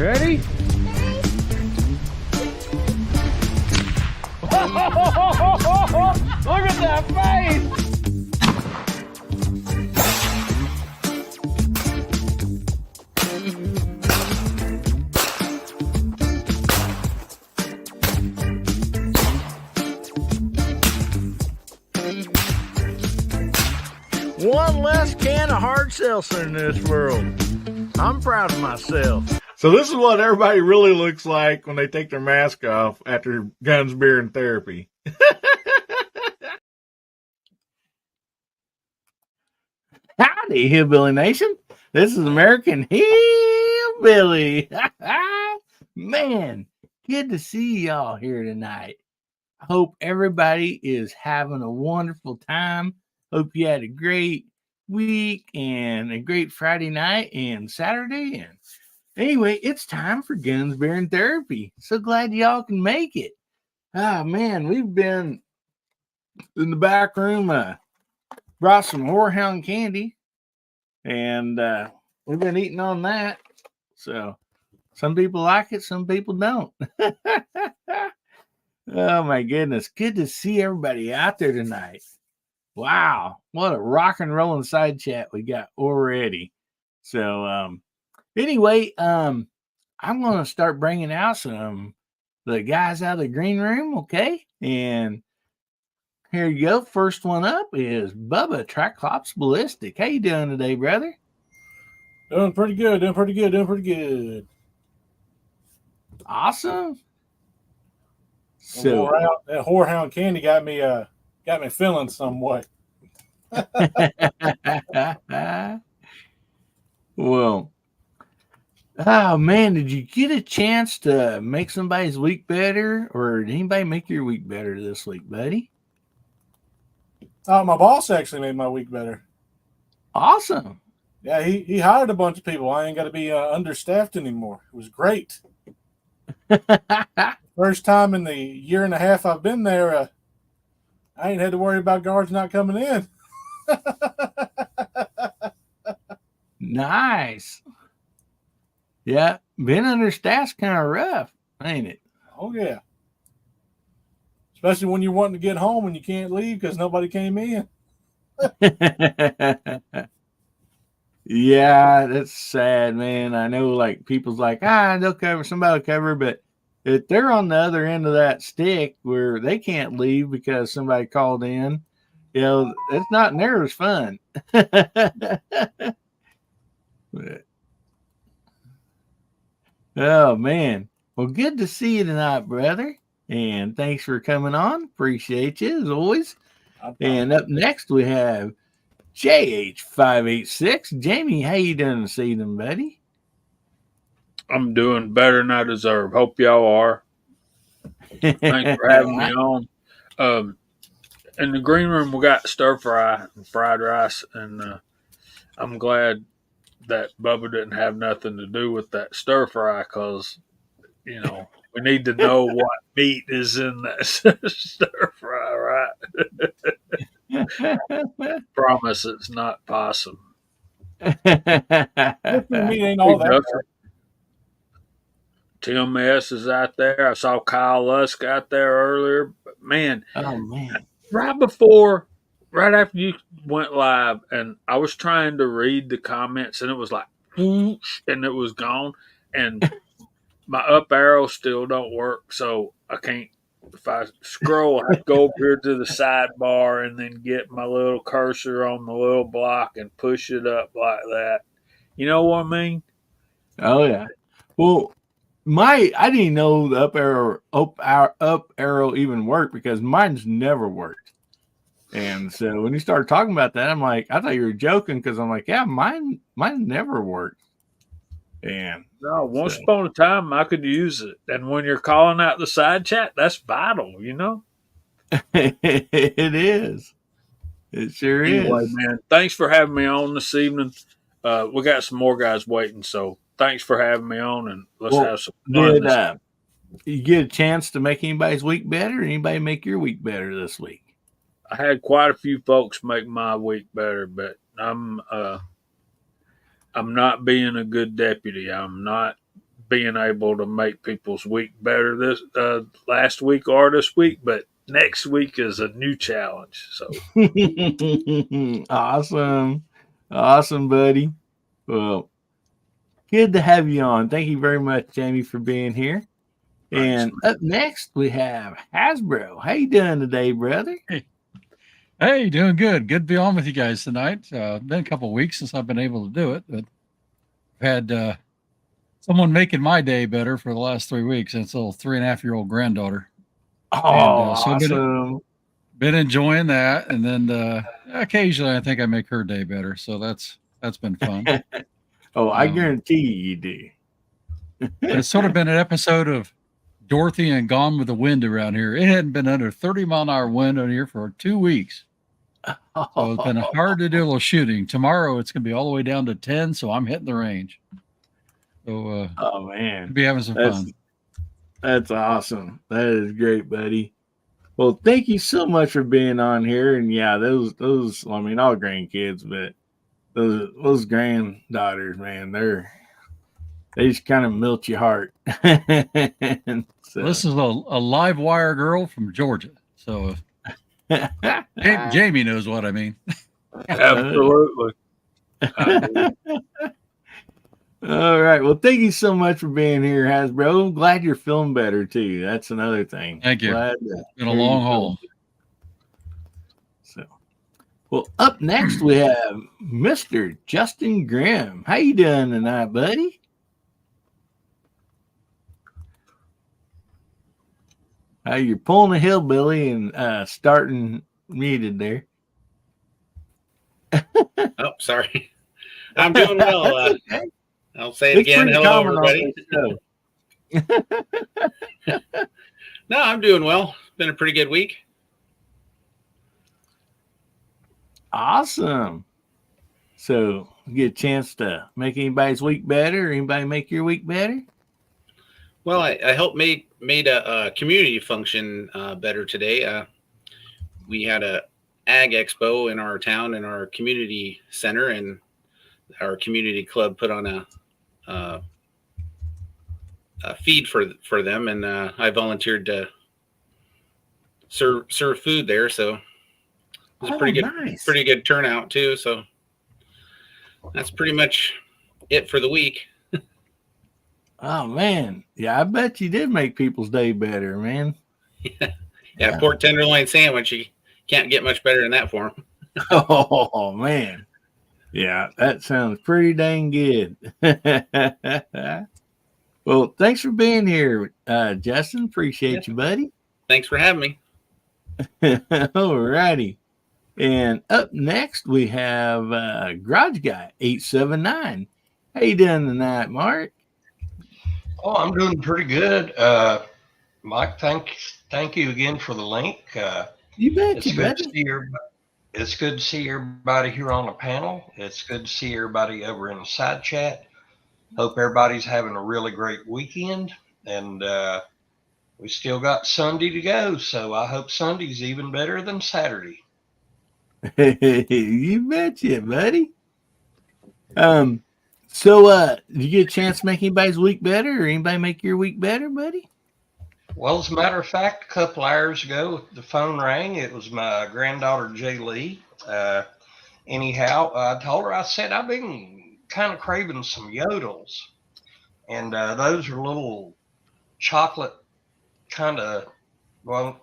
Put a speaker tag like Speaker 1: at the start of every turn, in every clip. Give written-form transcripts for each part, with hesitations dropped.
Speaker 1: Ready? Look at that face! One less can of hard seltzer in this world. I'm proud of myself. So this is what everybody really looks like when they take their mask off after guns, beer, and therapy. Howdy, Hillbilly Nation. This is American Hillbilly. Man, good to see y'all here tonight. I hope everybody is having a wonderful time. Hope you had a great week and a great Friday night and Saturday. And anyway, it's time for Guns, Beer, and Therapy. So glad y'all can make it. Oh, man, we've been in the back room, brought some Whorehound candy, and we've been eating on that. So some people like it, some people don't. Oh, my goodness. Good to see everybody out there tonight. Wow, what a rock and rolling side chat we got already. So anyway, I'm going to start bringing out the guys out of the green room, okay? And here you go. First one up is Bubba Triclops Ballistic. How you doing today, brother?
Speaker 2: Doing pretty good.
Speaker 1: Awesome.
Speaker 2: So that Whorehound candy got me feeling somewhat.
Speaker 1: Well, oh man, did you get a chance to make somebody's week better, or did anybody make your week better this week, buddy?
Speaker 2: My boss actually made my week better.
Speaker 1: Awesome.
Speaker 2: Yeah, he hired a bunch of people. I ain't got to be understaffed anymore. It was great. First time in the year and a half I've been there, I ain't had to worry about guards not coming in.
Speaker 1: Nice. Yeah, being understaffed's kind of rough, ain't it?
Speaker 2: Oh, yeah. Especially when you're wanting to get home and you can't leave because nobody came in.
Speaker 1: Yeah, that's sad, man. I know, like, people's like, somebody will cover, but if they're on the other end of that stick where they can't leave because somebody called in, it's not near as fun. Oh, man. Well, good to see you tonight, brother. And thanks for coming on. Appreciate you, as always. And up next, we have JH586. Jamie, how you doing this evening, buddy?
Speaker 3: I'm doing better than I deserve. Hope y'all are. Thanks for having me on. In the green room, we got stir fry and fried rice, and I'm glad that Bubba didn't have nothing to do with that stir fry because, we need to know what meat is in that stir fry, right? Promise it's not possum.
Speaker 2: Meat ain't all that.
Speaker 3: Tim S is out there. I saw Kyle Lusk out there earlier. But man, right after you went live, and I was trying to read the comments, and it was like, whoosh, and it was gone. And my up arrow still don't work, so I can't. If I scroll, I go over here to the sidebar and then get my little cursor on the little block and push it up like that. You know what I mean?
Speaker 1: Oh yeah. Well, I didn't even know the up arrow even worked because mine's never worked. And so when you started talking about that, I'm like, I thought you were joking because I'm like, yeah, mine never worked. And
Speaker 3: no, once upon a time I could use it. And when you're calling out the side chat, that's vital,
Speaker 1: It is. It sure
Speaker 3: anyway,
Speaker 1: is.
Speaker 3: Man, thanks for having me on this evening. We got some more guys waiting, so thanks for having me on, and let's have some fun.
Speaker 1: Did you get a chance to make anybody's week better? Or anybody make your week better this week?
Speaker 3: I had quite a few folks make my week better, but I'm not being a good deputy. I'm not being able to make people's week better this last week or this week, but next week is a new challenge. So
Speaker 1: Awesome. Awesome, buddy. Well, good to have you on. Thank you very much, Jamie, for being here. And up next, we have Hasbro. How you doing today, brother?
Speaker 4: Hey, doing good. Good to be on with you guys tonight. Been a couple of weeks since I've been able to do it, but I've had someone making my day better for the last 3 weeks. And it's a little 3.5-year-old granddaughter.
Speaker 1: Oh,
Speaker 4: So
Speaker 1: awesome.
Speaker 4: been enjoying that. And then occasionally I think I make her day better. So that's been fun.
Speaker 1: I guarantee you do.
Speaker 4: It's sort of been an episode of Dorothy and Gone with the Wind around here. It hadn't been under 30-mile-an-hour wind on here for 2 weeks. So it's been hard to do a little shooting. Tomorrow it's going to be all the way down to 10, so I'm hitting the range. So,
Speaker 1: oh man,
Speaker 4: be having some fun.
Speaker 1: That's awesome. That is great, buddy. Well, thank you so much for being on here. And yeah, those I mean, all grandkids, but those granddaughters, man, they just kind of melt your heart. So.
Speaker 4: This is a live wire girl from Georgia. So Jamie knows what I mean.
Speaker 3: absolutely.
Speaker 1: All right. Well, thank you so much for being here, Hasbro. I'm glad you're feeling better too. That's another thing.
Speaker 4: Thank you. It's been a long haul.
Speaker 1: So, well, up next we have Mr. Justin Grimm. How you doing tonight, buddy? You're pulling a hillbilly and starting muted there.
Speaker 5: Oh, sorry. I'm doing well.
Speaker 1: Okay.
Speaker 5: I'll say it again. Hello, everybody. No, I'm doing well. It's been a pretty good week.
Speaker 1: Awesome. So, you get a chance to make anybody's week better, or anybody make your week better?
Speaker 5: Well, I helped made a community function better today. We had a ag expo in our town in our community center, and our community club put on a feed for them, and I volunteered to serve food there. So it was a pretty good turnout too. So that's pretty much it for the week.
Speaker 1: Oh man, yeah, I bet you did make people's day better, man.
Speaker 5: Yeah, pork tenderloin sandwich. You can't get much better than that for them.
Speaker 1: Oh man, yeah, that sounds pretty dang good. Well, thanks for being here, Justin. Appreciate you, buddy.
Speaker 5: Thanks for having me.
Speaker 1: All righty. And up next we have Garage Guy 879. How you doing tonight, Mark?
Speaker 6: Oh, I'm doing pretty good. Mike, thank you again for the link.
Speaker 1: You bet.
Speaker 6: It's good to see everybody here on the panel. It's good to see everybody over in the side chat. Hope everybody's having a really great weekend, and we still got Sunday to go, so I hope Sunday's even better than Saturday.
Speaker 1: You betcha, buddy. So, did you get a chance to make anybody's week better, or anybody make your week better, buddy?
Speaker 6: Well, as a matter of fact, a couple hours ago, the phone rang. It was my granddaughter, Jay Lee. Anyhow, I told her, I said, I've been kind of craving some yodels. And those are little chocolate kind of,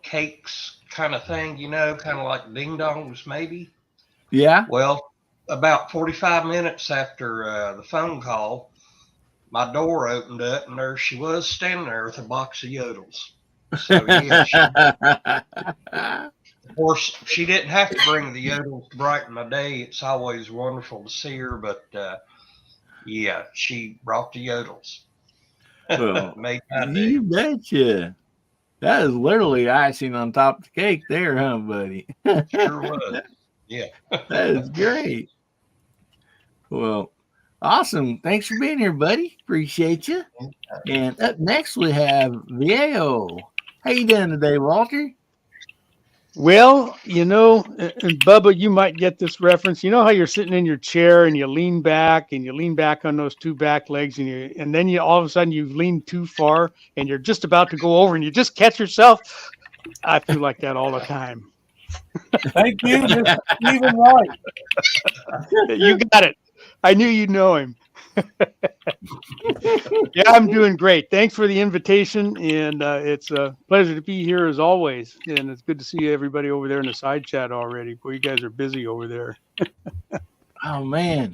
Speaker 6: cakes kind of thing, kind of like ding-dongs maybe.
Speaker 1: Yeah.
Speaker 6: Well, about 45 minutes after the phone call, my door opened up, and there she was standing there with a box of yodels. So, yeah, of course, she didn't have to bring the yodels to brighten my day. It's always wonderful to see her, but, yeah, she brought the yodels.
Speaker 1: Well, you betcha. That is literally icing on top of the cake there, huh, buddy?
Speaker 6: Sure was. Yeah.
Speaker 1: That is great. Well, awesome. Thanks for being here, buddy. Appreciate you. And up next we have Viejo. How you doing today, Walter?
Speaker 7: Well, and Bubba, you might get this reference. You know how you're sitting in your chair and you lean back on those two back legs and then you all of a sudden you've leaned too far and you're just about to go over and you just catch yourself. I feel like that all the time.
Speaker 2: Thank you. Just even right.
Speaker 7: You got it. I knew you'd know him. Yeah, I'm doing great. Thanks for the invitation, and it's a pleasure to be here as always. And it's good to see everybody over there in the side chat already. Boy, you guys are busy over there.
Speaker 1: Oh man,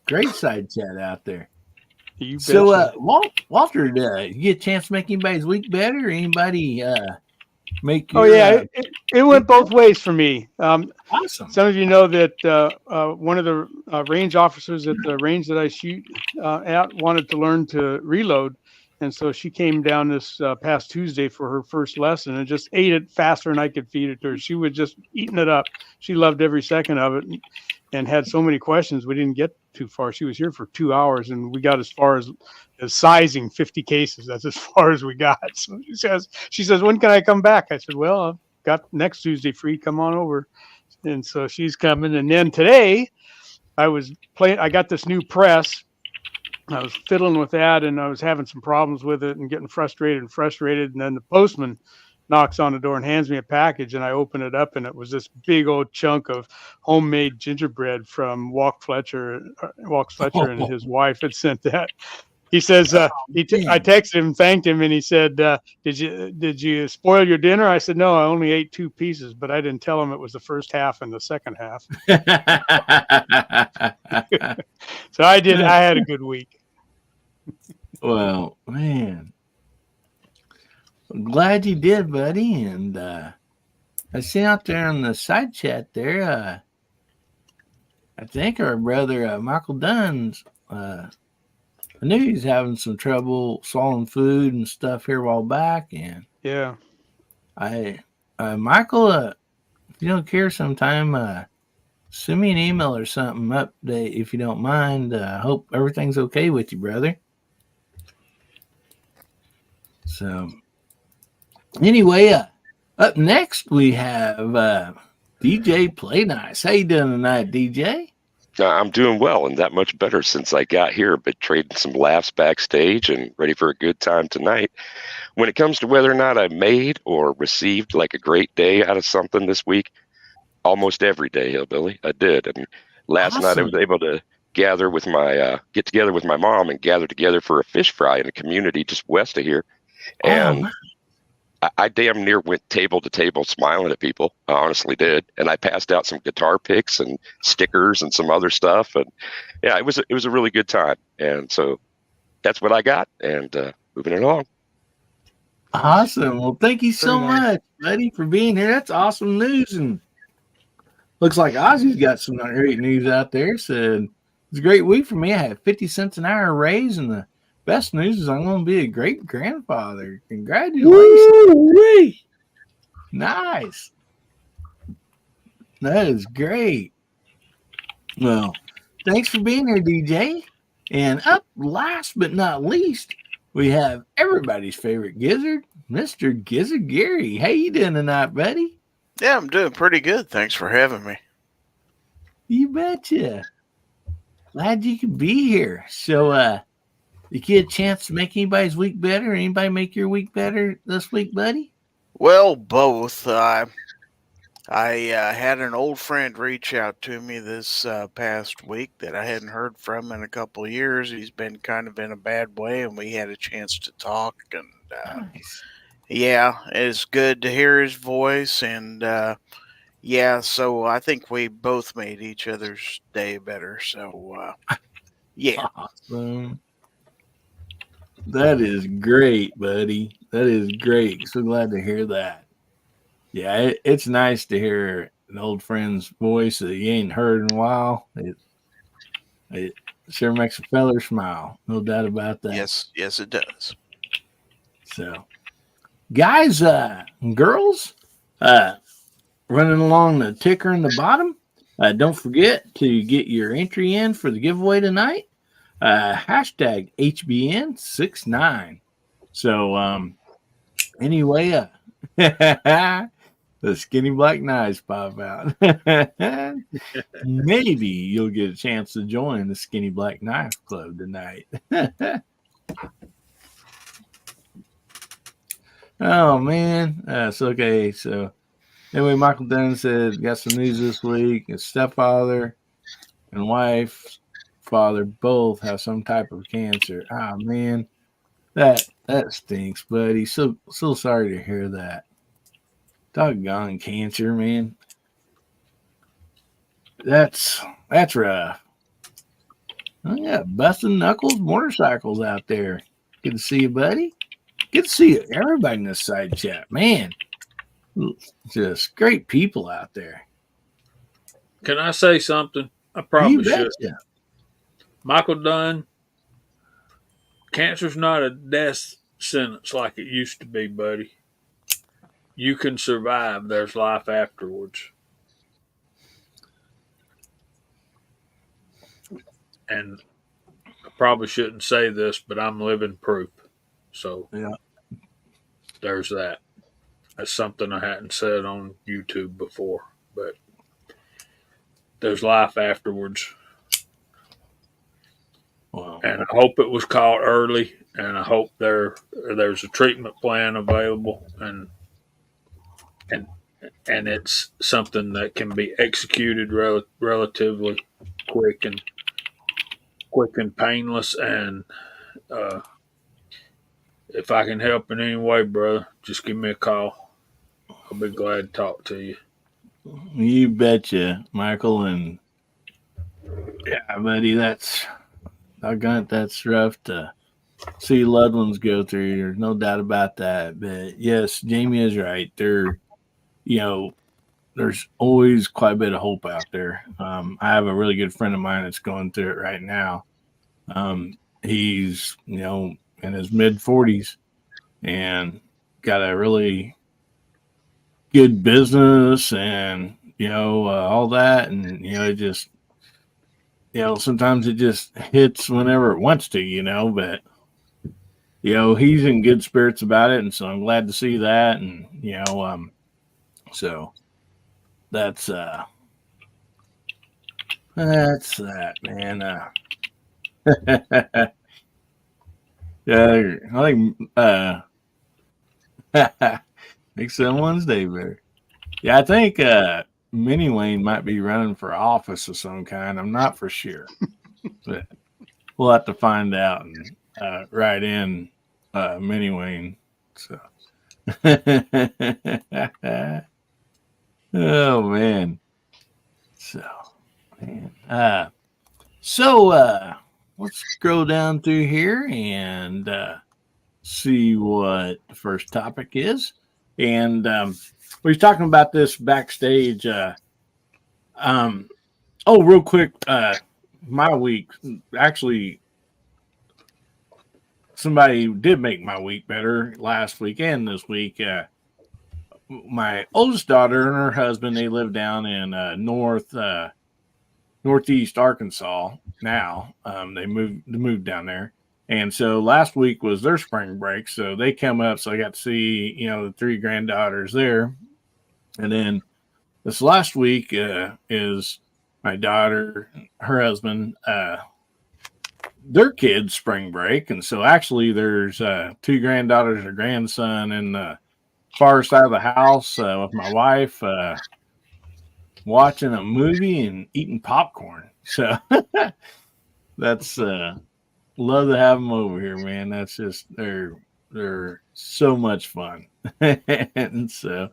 Speaker 1: great side chat out there.
Speaker 7: You
Speaker 1: So,
Speaker 7: betcha.
Speaker 1: Walter, you get a chance to make anybody's week better? Or anybody make
Speaker 7: Oh
Speaker 1: your?
Speaker 7: yeah, it went both ways for me.
Speaker 1: Awesome.
Speaker 7: Some of you know that one of the range officers at the range that I shoot at wanted to learn to reload. And so she came down this past Tuesday for her first lesson and just ate it faster than I could feed it to her. She was just eating it up. She loved every second of it and had so many questions. We didn't get too far. She was here for 2 hours and we got as far as sizing 50 cases. That's as far as we got. So she says, when can I come back? I said, well, I've got next Tuesday free. Come on over. And so she's coming. And then today I got this new press. I was fiddling with that and I was having some problems with it and getting frustrated. And then the postman knocks on the door and hands me a package and I open it up and it was this big old chunk of homemade gingerbread from Walk Fletcher and his wife had sent that. He says, I texted him, thanked him, and he said, did you spoil your dinner? I said, no, I only ate 2 pieces, but I didn't tell him it was the first half and the second half. So I had a good week.
Speaker 1: Well, man, I'm glad you did, buddy. And I see out there on the side chat there, I think our brother Michael Dunn's, I knew he was having some trouble swallowing food and stuff here a while back, and
Speaker 7: yeah,
Speaker 1: Michael, if you don't care, sometime send me an email or something update if you don't mind. Hope everything's okay with you, brother. So, anyway, up next we have DJ Play Nice. How you doing tonight, DJ?
Speaker 8: I'm doing well and that much better since I got here, but trading some laughs backstage and ready for a good time tonight. When it comes to whether or not I made or received like a great day out of something this week, almost every day, Hillbilly, I did. And last night I was able to get together with my mom and gather together for a fish fry in a community just west of here. And I damn near went table to table smiling at people. I honestly did. And I passed out some guitar picks and stickers and some other stuff. And yeah, it was a really good time. And so that's what I got and moving it along.
Speaker 1: Awesome. Well, thank you so much, buddy, for being here. That's awesome news. And looks like Ozzy's got some great news out there. So it's a great week for me. I had 50 cents an hour raise, and the best news is I'm going to be a great grandfather. Congratulations. Woo-wee. Nice. That is great. Well, thanks for being here, DJ. And up last but not least, we have everybody's favorite gizzard, Mr. Gizzard Gary. How you doing tonight, buddy?
Speaker 9: Yeah, I'm doing pretty good. Thanks for having me.
Speaker 1: You betcha. Glad you could be here. So, you get a chance to make anybody's week better? Anybody make your week better this week, buddy?
Speaker 9: Well, both. I had an old friend reach out to me this past week that I hadn't heard from in a couple of years. He's been kind of in a bad way, and we had a chance to talk. And
Speaker 1: Nice.
Speaker 9: yeah, it's good to hear his voice. And yeah, so I think we both made each other's day better. So yeah.
Speaker 1: Awesome. That is great, buddy. That is great. So glad to hear that. Yeah, it's nice to hear an old friend's voice that you ain't heard in a while. It sure makes a feller smile. No doubt about that.
Speaker 9: Yes, it does.
Speaker 1: So, guys, girls, running along the ticker in the bottom, don't forget to get your entry in for the giveaway tonight. Hashtag HBN69. So, anyway, that the skinny black knives pop out. Maybe you'll get a chance to join the Skinny Black Knife Club tonight. Oh man, that's okay. So anyway, Michael Dunn said got some news this week. His stepfather and wife's father both have some type of cancer. Oh man, that stinks, buddy. So sorry to hear that. Doggone cancer, man. That's rough. Oh, yeah, busting knuckles motorcycles out there. Good to see you, buddy. Good to see everybody in this side chat, man. Just great people out there.
Speaker 3: Can I say something? I probably should.
Speaker 1: Betcha.
Speaker 3: Michael Dunn, cancer's not a death sentence like it used to be, buddy. You can survive. There's life afterwards. And I probably shouldn't say this, but I'm living proof. So
Speaker 1: yeah,
Speaker 3: there's that. That's something I hadn't said on YouTube before, but there's life afterwards.
Speaker 1: Wow.
Speaker 3: And I hope it was caught early, and I hope there's a treatment plan available, and it's something that can be executed relatively quick and painless. And if I can help in any way, brother, just give me a call. I'll be glad to talk to you.
Speaker 1: You betcha, Michael. And yeah, buddy, that's rough to see loved ones go through. There's no doubt about that. But yes, Jamie is right. There's always quite a bit of hope out there. I have a really good friend of mine that's going through it right now. He's, in his mid 40s and got a really good business and, all that. And, it just, sometimes it just hits whenever it wants to, but, he's in good spirits about it. And so I'm glad to see that. And, so that's that, man. Yeah, I think make someone's day better. Yeah, I think Mini Wayne might be running for office of some kind. I'm not for sure, but we'll have to find out and write in Mini Wayne. So, oh man. So, man. Let's scroll down through here and see what the first topic is. And we were talking about this backstage. Real quick, my week. Actually, somebody did make my week better last week and this week. My oldest daughter and her husband, they live down in northeast Arkansas now. They moved down there. And so last week was their spring break. So they come up. So I got to see, the three granddaughters there. And then this last week is my daughter, her husband, their kids' spring break. And so actually there's two granddaughters or grandson in the far side of the house with my wife watching a movie and eating popcorn. So that's love to have them over here, man. That's just they're so much fun. And so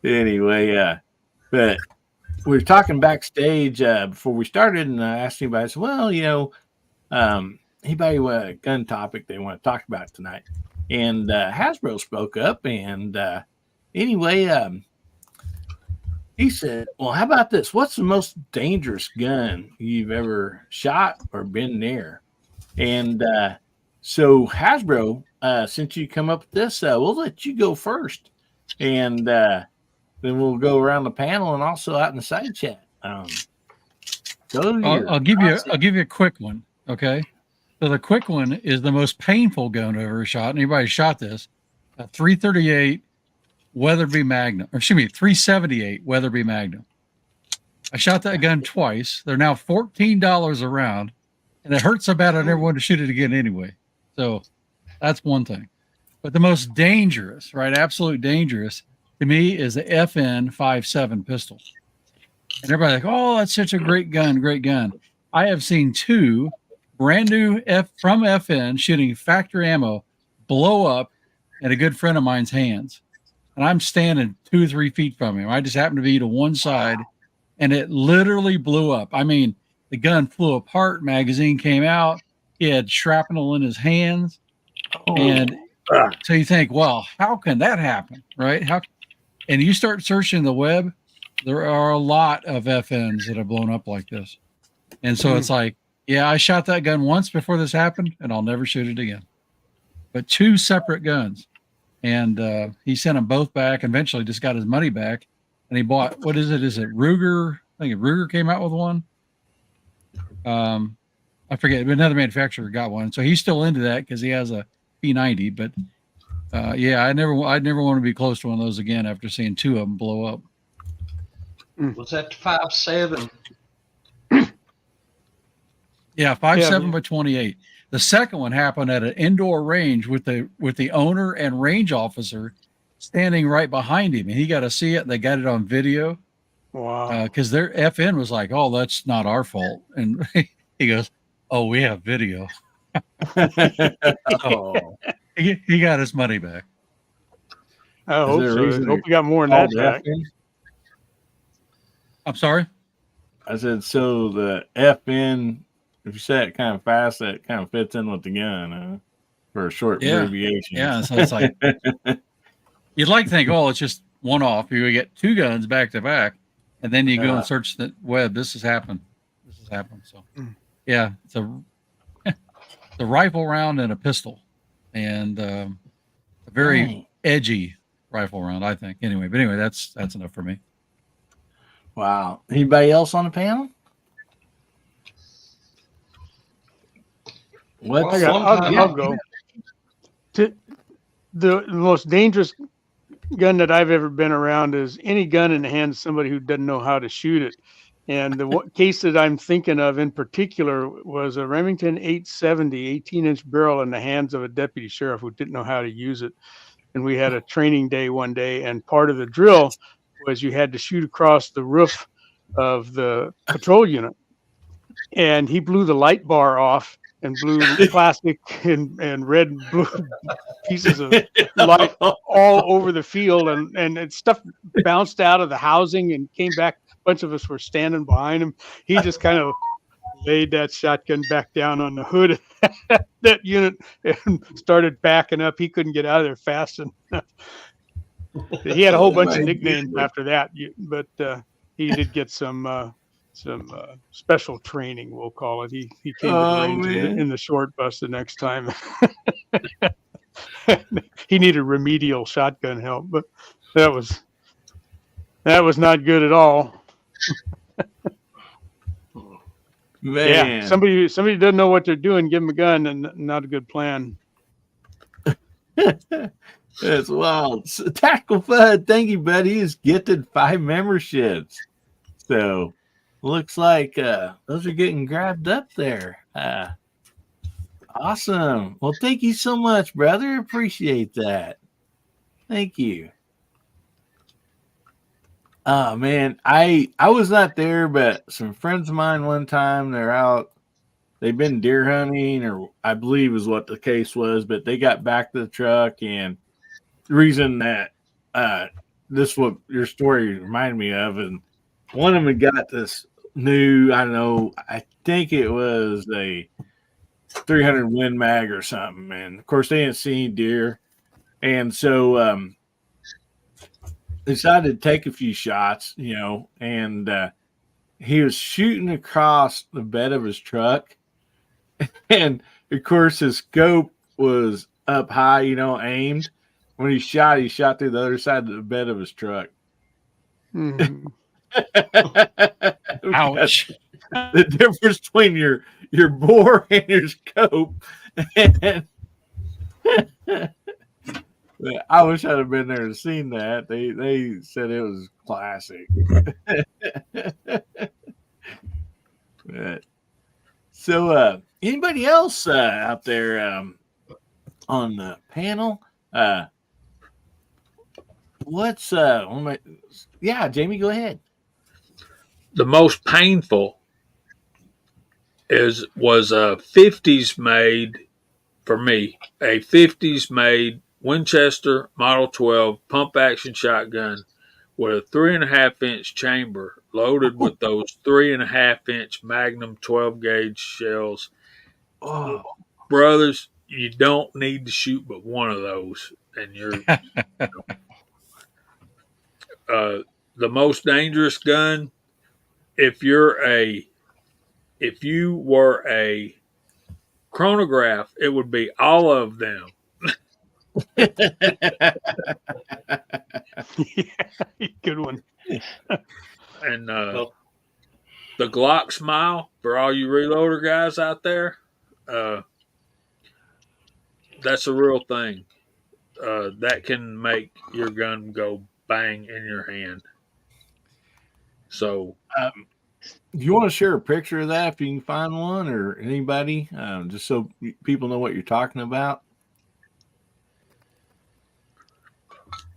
Speaker 1: anyway, but we were talking backstage before we started, and I asked anybody, I said, well, anybody with a gun topic they want to talk about tonight? And Hasbro spoke up, and anyway, he said, well, how about this? What's the most dangerous gun you've ever shot or been near? And so Hasbro, since you come up with this, we'll let you go first. And then we'll go around the panel and also out in the side chat. I'll
Speaker 4: give you a quick one. Okay. So the quick one is the most painful gun I've ever shot. Anybody shot this? A 338 Weatherby Magnum, or excuse me, 378 Weatherby Magnum. I shot that gun twice. They're now $14 a round, and it hurts so bad I never wanted to shoot it again anyway. So that's one thing. But the most dangerous, right, absolute dangerous to me is the FN 57 pistol. And everybody's like, oh, that's such a great gun, great gun. I have seen two brand new from FN shooting factory ammo blow up in a good friend of mine's hands. And I'm standing 2 or 3 feet from him. I just happened to be to one side, and it literally blew up. I mean, the gun flew apart, magazine came out, he had shrapnel in his hands. And so you think, well, how can that happen, right? And you start searching the web, there are a lot of FNs that have blown up like this. And so it's like, yeah, I shot that gun once before this happened, and I'll never shoot it again. But 2 separate guns. And he sent them both back, and eventually just got his money back. And he bought, what is it? Is it Ruger? I think Ruger came out with one. I forget, but another manufacturer got one. So he's still into that because he has a P90. But yeah, I'd never want to be close to one of those again after seeing 2 of them blow up.
Speaker 6: Was that 5.7?
Speaker 4: Yeah, 5.7 by 28. The second one happened at an indoor range with the owner and range officer standing right behind him, and he got to see it. They got it on video.
Speaker 7: Wow.
Speaker 4: Because their FN was like, "Oh, that's not our fault," and he goes, "Oh, we have video."
Speaker 1: Oh.
Speaker 4: He got his money back.
Speaker 7: I hope so. I hope we got more than that back.
Speaker 4: I'm sorry?
Speaker 1: I said, so the FN, if you say it kind of fast, that kind of fits in with the gun for a short abbreviation.
Speaker 4: Yeah, so it's like, you'd like to think, oh, it's just one off. You get 2 guns back to back, and then you go and search the web. This has happened. So, yeah, it's a rifle round and a pistol, and a very edgy rifle round, I think. Anyway, that's enough for me.
Speaker 1: Wow. Anybody else on the panel?
Speaker 7: I'll go. The most dangerous gun that I've ever been around is any gun in the hands of somebody who doesn't know how to shoot it. And the case that I'm thinking of in particular was a Remington 870 18-inch barrel in the hands of a deputy sheriff who didn't know how to use it. And we had a training day one day, and part of the drill was you had to shoot across the roof of the patrol unit. And he blew the light bar off and blew plastic and red and blue pieces of light all over the field. And stuff bounced out of the housing and came back. A bunch of us were standing behind him. He just kind of laid that shotgun back down on the hood of that unit and started backing up. He couldn't get out of there fast enough. He had a whole bunch of nicknames after that, but he did get some special training, we'll call it. He came to the range in the short bus the next time. He needed remedial shotgun help, but that was not good at all.
Speaker 1: Man.
Speaker 7: Yeah, somebody doesn't know what they're doing, give them a gun, and not a good plan.
Speaker 1: That's wild. So, Tackle Fud, thank you, buddy. He's gifted 5 memberships. So looks like those are getting grabbed up there. Awesome. Well, thank you so much, brother. Appreciate that. Thank you. Oh man, I was not there, but some friends of mine one time, they're out. They've been deer hunting, or I believe is what the case was, but they got back to the truck, and the reason that this is what your story reminded me of, and one of them had got this new, I don't know, I think it was a 300 Win Mag or something, and of course they didn't see any deer, and so decided to take a few shots, and he was shooting across the bed of his truck, and of course his scope was up high, aimed. When he shot through the other side of the bed of his truck.
Speaker 7: Mm-hmm.
Speaker 4: Ouch.
Speaker 1: The difference between your bore and your scope. I wish I'd have been there and seen that. They said it was classic. So, anybody else out there on the panel? What's yeah, Jamie, go ahead.
Speaker 3: The most painful was a 50s made for me, a 50s made Winchester Model 12 pump action shotgun with a 3.5-inch chamber loaded with those 3.5-inch Magnum 12 gauge shells.
Speaker 1: Oh,
Speaker 3: Brothers, you don't need to shoot but one of those, and you're the most dangerous gun. If you were a chronograph, it would be all of them.
Speaker 7: Yeah, good one.
Speaker 3: And
Speaker 5: Well,
Speaker 3: the Glock smile for all you reloader guys out there, that's a real thing. That can make your gun go bang in your hand. So,
Speaker 1: do you want to share a picture of that if you can find one, or anybody, just so people know what you're talking about?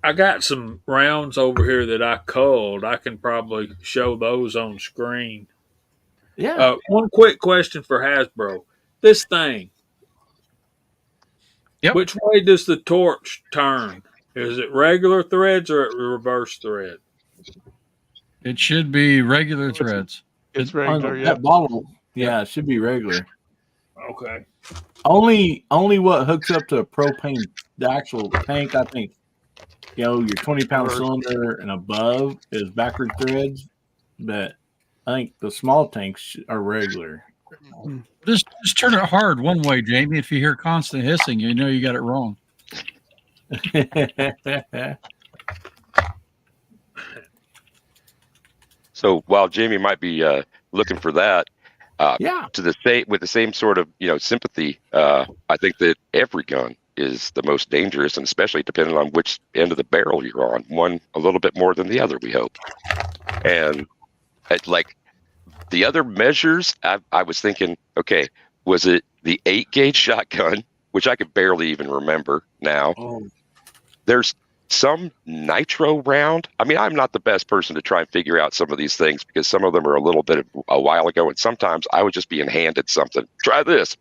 Speaker 3: I got some rounds over here that I culled. I can probably show those on screen.
Speaker 1: Yeah.
Speaker 3: One quick question for Hasbro. This thing,
Speaker 4: Yep.
Speaker 3: which way does the torch turn? Is it regular threads or reverse thread?
Speaker 4: It should be regular threads.
Speaker 7: It's
Speaker 1: On
Speaker 7: regular.
Speaker 1: that
Speaker 7: Yep.
Speaker 1: bottle, yeah, it should be regular.
Speaker 3: Okay.
Speaker 1: Only what hooks up to a propane, the actual tank, I think, your 20-pound cylinder and above is backward threads, but I think the small tanks are regular.
Speaker 4: Just turn it hard one way, Jamie. If you hear constant hissing, you know you got it wrong.
Speaker 8: So while Jamie might be looking for that,
Speaker 1: Yeah.
Speaker 8: with the same sort of sympathy, I think that every gun is the most dangerous, and especially depending on which end of the barrel you're on. One a little bit more than the other, we hope. And like the other measures, I was thinking, okay, was it the 8-gauge shotgun, which I could barely even remember now?
Speaker 1: Oh.
Speaker 8: There's some nitro round. I mean, I'm not the best person to try and figure out some of these things because some of them are a little bit a while ago, and sometimes I was just being handed something. Try this.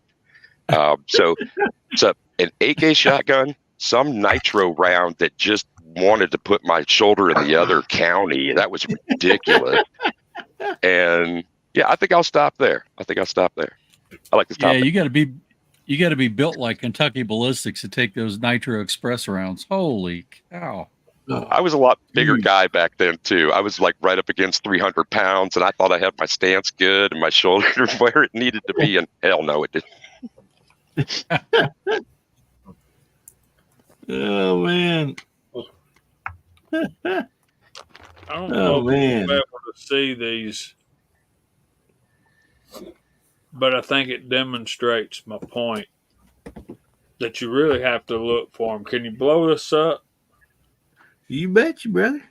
Speaker 8: So an 8-gauge shotgun, some nitro round that just wanted to put my shoulder in the other county. That was ridiculous. And yeah, I think I'll stop there. I like to stop.
Speaker 4: Yeah, you got to be built like Kentucky Ballistics to take those Nitro Express rounds. Holy cow!
Speaker 8: I was a lot bigger guy back then too. I was like right up against 300 pounds, and I thought I had my stance good and my shoulder where it needed to be. And hell no, it didn't.
Speaker 1: Oh man.
Speaker 3: I don't know if you'll be able to see these, but I think it demonstrates my point that you really have to look for them. Can you blow this up?
Speaker 1: You bet you, brother.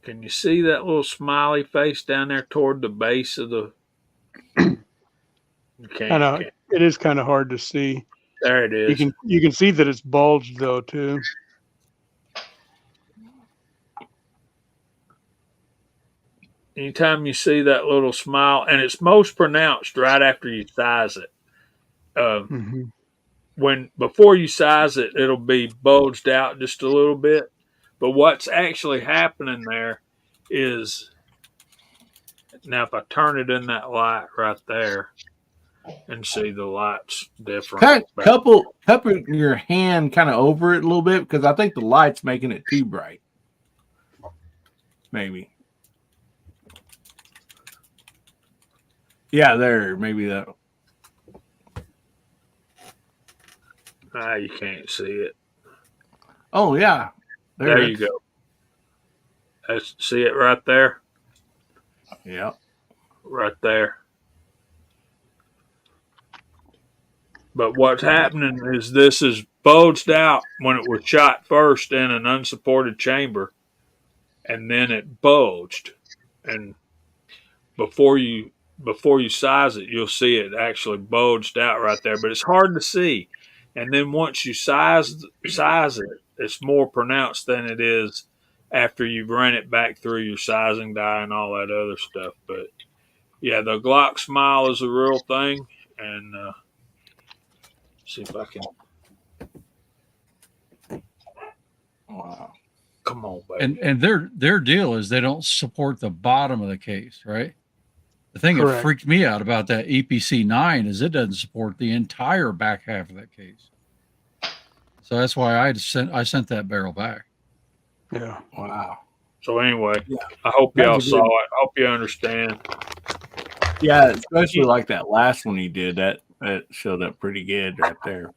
Speaker 3: Can you see that little smiley face down there toward the base of the? You can't.
Speaker 7: I know it is kind of hard to see.
Speaker 3: There it is.
Speaker 7: You can see that it's bulged though too.
Speaker 3: Anytime you see that little smile, and it's most pronounced right after you size it. When before you size it, it'll be bulged out just a little bit. But what's actually happening there is now if I turn it in that light right there and see the light's different.
Speaker 1: Couple your hand kind of over it a little bit because I think the light's making it too bright. Maybe. Yeah, there. Maybe that.
Speaker 3: You can't see it.
Speaker 1: Oh, yeah.
Speaker 3: There you go. See it right there?
Speaker 1: Yeah.
Speaker 3: Right there. But what's happening is this is bulged out when it was shot first in an unsupported chamber, and then it bulged. And before you size it, you'll see it actually bulged out right there. But it's hard to see. And then once you size it, it's more pronounced than it is after you've ran it back through your sizing die and all that other stuff. But yeah, the Glock smile is a real thing, and see if I can.
Speaker 1: Wow.
Speaker 3: Come on, baby.
Speaker 4: And their deal is they don't support the bottom of the case, right? The thing that freaked me out about that EPC 9 is it doesn't support the entire back half of that case. So that's why I sent that barrel back.
Speaker 7: Yeah.
Speaker 1: Wow.
Speaker 3: So anyway,
Speaker 1: Yeah.
Speaker 3: I hope y'all
Speaker 1: That's a
Speaker 3: saw
Speaker 1: good-
Speaker 3: it. I hope you understand.
Speaker 1: Yeah, especially like that last one he did. That showed up pretty good right there.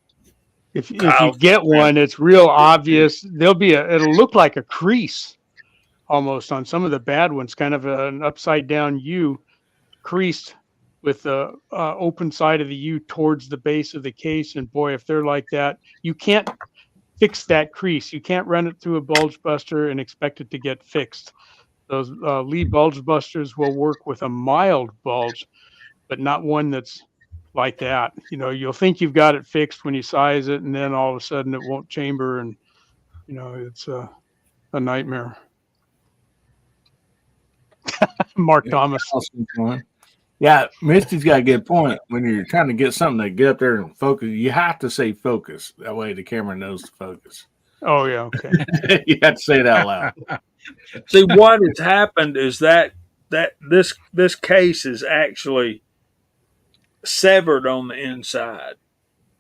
Speaker 7: If you get one, it's real obvious. It'll look like a crease almost on some of the bad ones, kind of an upside down U creased with the open side of the U towards the base of the case. And boy, if they're like that, you can't fix that crease. You can't run it through a bulge buster and expect it to get fixed. Those Lee bulge busters will work with a mild bulge, but not one that's like that. You know, you'll think you've got it fixed when you size it, and then all of a sudden it won't chamber, and you know it's a nightmare. Mark Thomas.
Speaker 1: Yeah, Misty's got a good point. When you're trying to get something to get up there and focus, you have to say focus. That way the camera knows to focus.
Speaker 7: Oh yeah, okay.
Speaker 1: You have to say it out loud.
Speaker 3: See, what has happened is that this case is actually severed on the inside.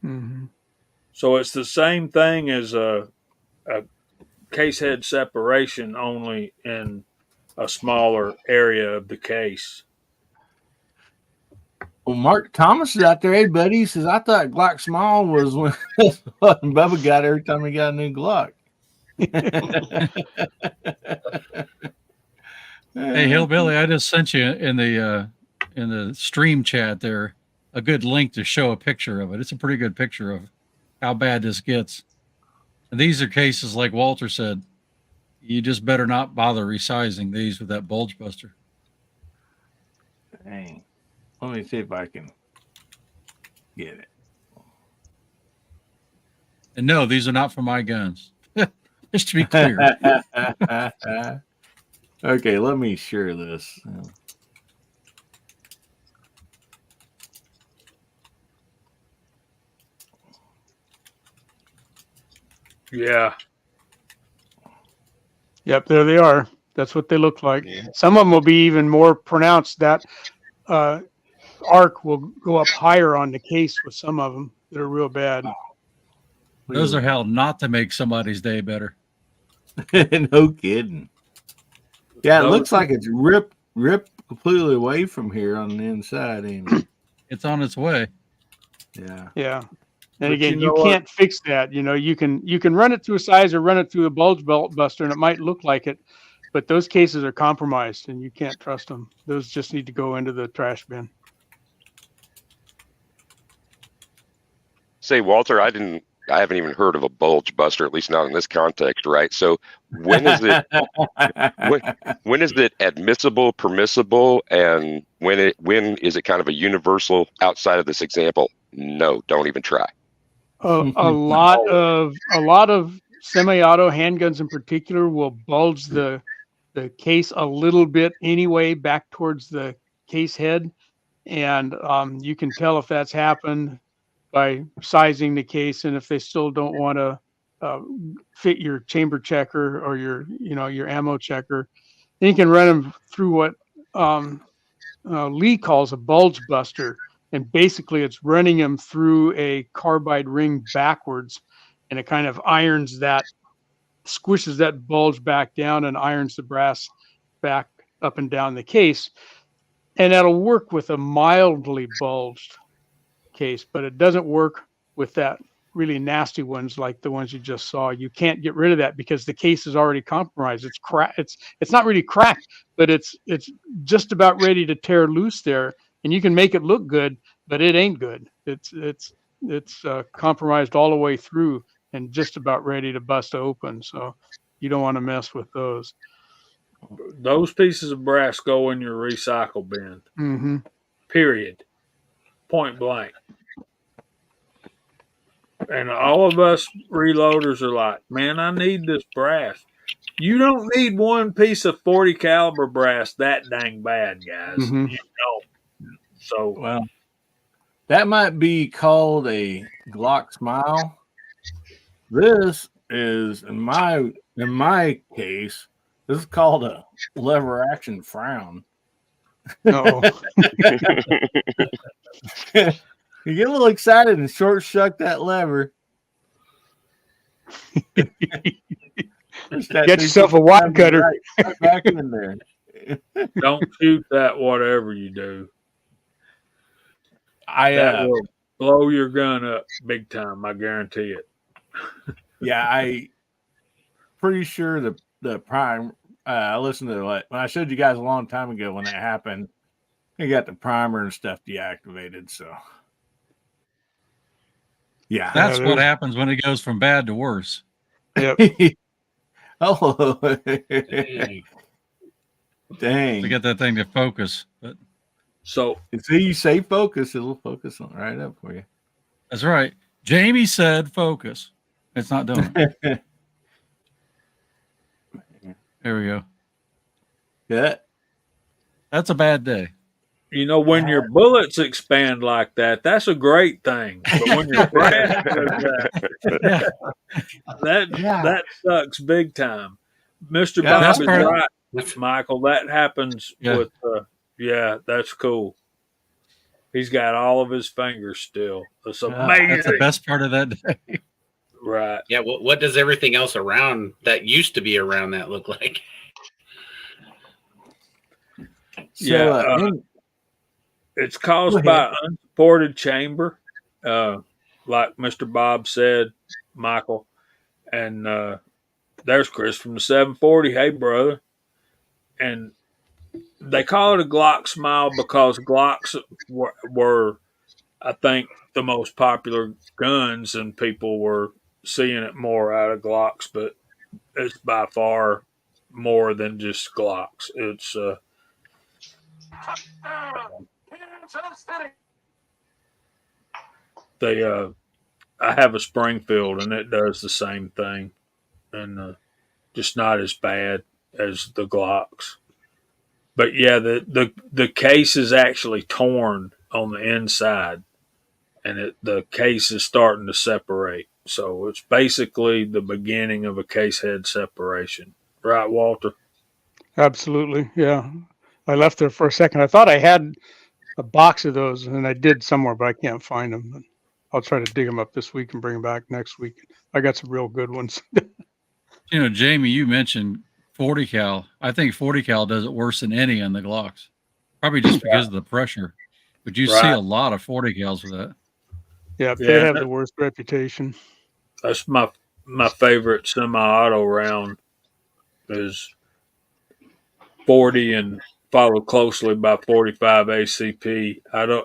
Speaker 7: Mm-hmm.
Speaker 3: So it's the same thing as a case head separation, only in a smaller area of the case.
Speaker 1: Well, Mark Thomas is out there. Hey, buddy, he says, I thought Glock Small was when Bubba got every time he got a new Glock.
Speaker 4: Hey, Hillbilly, I just sent you in the stream chat there a good link to show a picture of it. It's a pretty good picture of how bad this gets. And these are cases, like Walter said, you just better not bother resizing these with that bulge buster.
Speaker 1: Dang. Let me see if I can get it.
Speaker 4: And no, these are not for my guns. Just to be clear.
Speaker 1: Okay, let me share this.
Speaker 3: Yeah.
Speaker 7: Yep, there they are. That's what they look like.
Speaker 6: Yeah.
Speaker 7: Some of them will be even more pronounced. That arc will go up higher on the case with some of them that are real bad.
Speaker 4: Those are how not to make somebody's day better.
Speaker 1: No kidding. Yeah, it looks like it's ripped completely away from here on the inside. Ain't it?
Speaker 4: It's on its way.
Speaker 1: Yeah.
Speaker 7: Yeah. And
Speaker 3: But
Speaker 7: again,
Speaker 3: you know
Speaker 7: you can't fix that. You know, you can run it through a size or run it through a bulge belt buster, and it might look like it, but those cases are compromised, and you can't trust them. Those just need to go into the trash bin.
Speaker 8: Say, Walter, I haven't even heard of a bulge buster, at least not in this context, right? So when is it when is it admissible, permissible, and when is it kind of a universal outside of this example? No, don't even try.
Speaker 7: A lot of semi-auto handguns in particular will bulge the case a little bit anyway back towards the case head, and you can tell if that's happened by sizing the case, and if they still don't want to fit your chamber checker or your ammo checker, then you can run them through what Lee calls a bulge buster. And basically it's running them through a carbide ring backwards, and it kind of squishes that bulge back down and irons the brass back up and down the case. And that'll work with a mildly bulged case, but it doesn't work with that really nasty ones like the ones you just saw. You can't get rid of that because the case is already compromised. It's it's not really cracked, but it's just about ready to tear loose there. And you can make it look good, but it ain't good. It's it's compromised all the way through and just about ready to bust open. So you don't want to mess with those.
Speaker 3: Those pieces of brass go in your recycle bin.
Speaker 7: Mm-hmm.
Speaker 3: Period. Point blank. And all of us reloaders are like, man, I need this brass. You don't need one piece of 40 caliber brass that dang bad, guys.
Speaker 7: Mm-hmm.
Speaker 3: You don't. So,
Speaker 1: Well, that might be called a Glock smile. This is in my case, this is called a lever action frown.
Speaker 7: Oh,
Speaker 1: You get a little excited and short shuck that lever.
Speaker 7: get yourself a wad cutter.
Speaker 1: Right back in there.
Speaker 3: don't shoot that whatever you do. That
Speaker 1: I
Speaker 3: will blow your gun up big time. I guarantee it.
Speaker 1: I pretty sure the prime. I listened to when I showed you guys a long time ago when that happened. They got the primer and stuff deactivated. So yeah,
Speaker 4: That's what happens when it goes from bad to worse.
Speaker 7: Yep.
Speaker 1: Oh, dang!
Speaker 4: To get that thing to focus. But
Speaker 3: So,
Speaker 1: see, you say focus, it'll focus on right up for you.
Speaker 4: that's right. Jamie said focus. It's not doing it. There we go.
Speaker 1: Yeah.
Speaker 4: That's a bad day.
Speaker 3: you know, when your bullets expand like that, that's a great thing. But when your brass does that, that sucks big time. Mr.
Speaker 1: Yeah,
Speaker 3: Bob is
Speaker 4: part of-
Speaker 3: right, Michael. That happens with, that's cool. He's got all of his fingers still. It's amazing.
Speaker 4: That's the best part of that day.
Speaker 3: Right.
Speaker 5: Yeah. What does everything else around that used to be around that look like?
Speaker 1: So,
Speaker 3: it's caused by unsupported chamber, like Mr. Bob said, Michael. And there's Chris from the 740. Hey, brother. And they call it a Glock smile because Glocks were, I think, the most popular guns, and people were seeing it more out of Glocks, but it's by far more than just Glocks. It's I have a Springfield and it does the same thing, and just not as bad as the Glocks. But yeah, the case is actually torn on the inside, and the case is starting to separate. So it's basically the beginning of a case head separation, right, Walter?
Speaker 7: Absolutely. Yeah. I left there for a second. I thought I had a box of those, and I did somewhere, but I can't find them. But I'll try to dig them up this week and bring them back next week. I got some real good ones.
Speaker 4: You know, Jamie, you mentioned 40 cal. I think 40 cal does it worse than any on the Glocks, probably just because of the pressure. But you see a lot of 40 cals with that.
Speaker 7: Yeah, they have the worst reputation.
Speaker 3: That's my favorite semi-auto round is 40 and followed closely by 45 ACP. I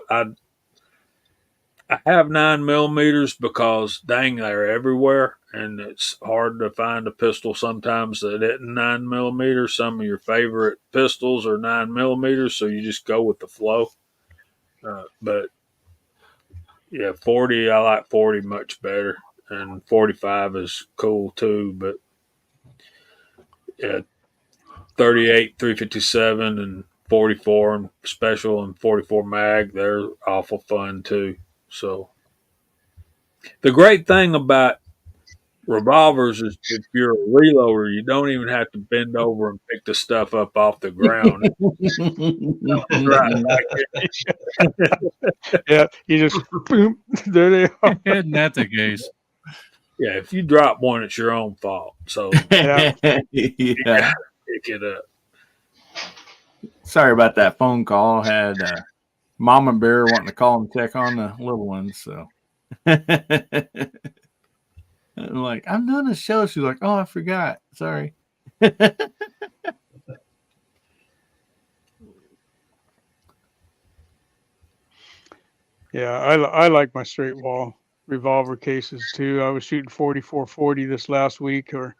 Speaker 3: have 9mm because dang, they're everywhere, and it's hard to find a pistol sometimes that isn't 9mm. Some of your favorite pistols are 9mm, so you just go with the flow. But yeah, 40, I like 40 much better, and 45 is cool too. But yeah, 38, 357, and 44 and special and 44 mag, they're awful fun too. So the great thing about revolvers is if you're a reloader, you don't even have to bend over and pick the stuff up off the ground.
Speaker 7: Yeah, you just boom, there they are.
Speaker 4: Isn't that the case?
Speaker 3: Yeah, if you drop one, it's your own fault. So
Speaker 1: yeah.
Speaker 3: you gotta pick it up.
Speaker 1: Sorry about that phone call. I had Mama Bear wanting to call and check on the little ones. So I'm like, I'm doing a show. She's like, oh, I forgot. Sorry.
Speaker 7: Yeah, I like my straight wall. revolver cases too. I was shooting 4440 this last week, or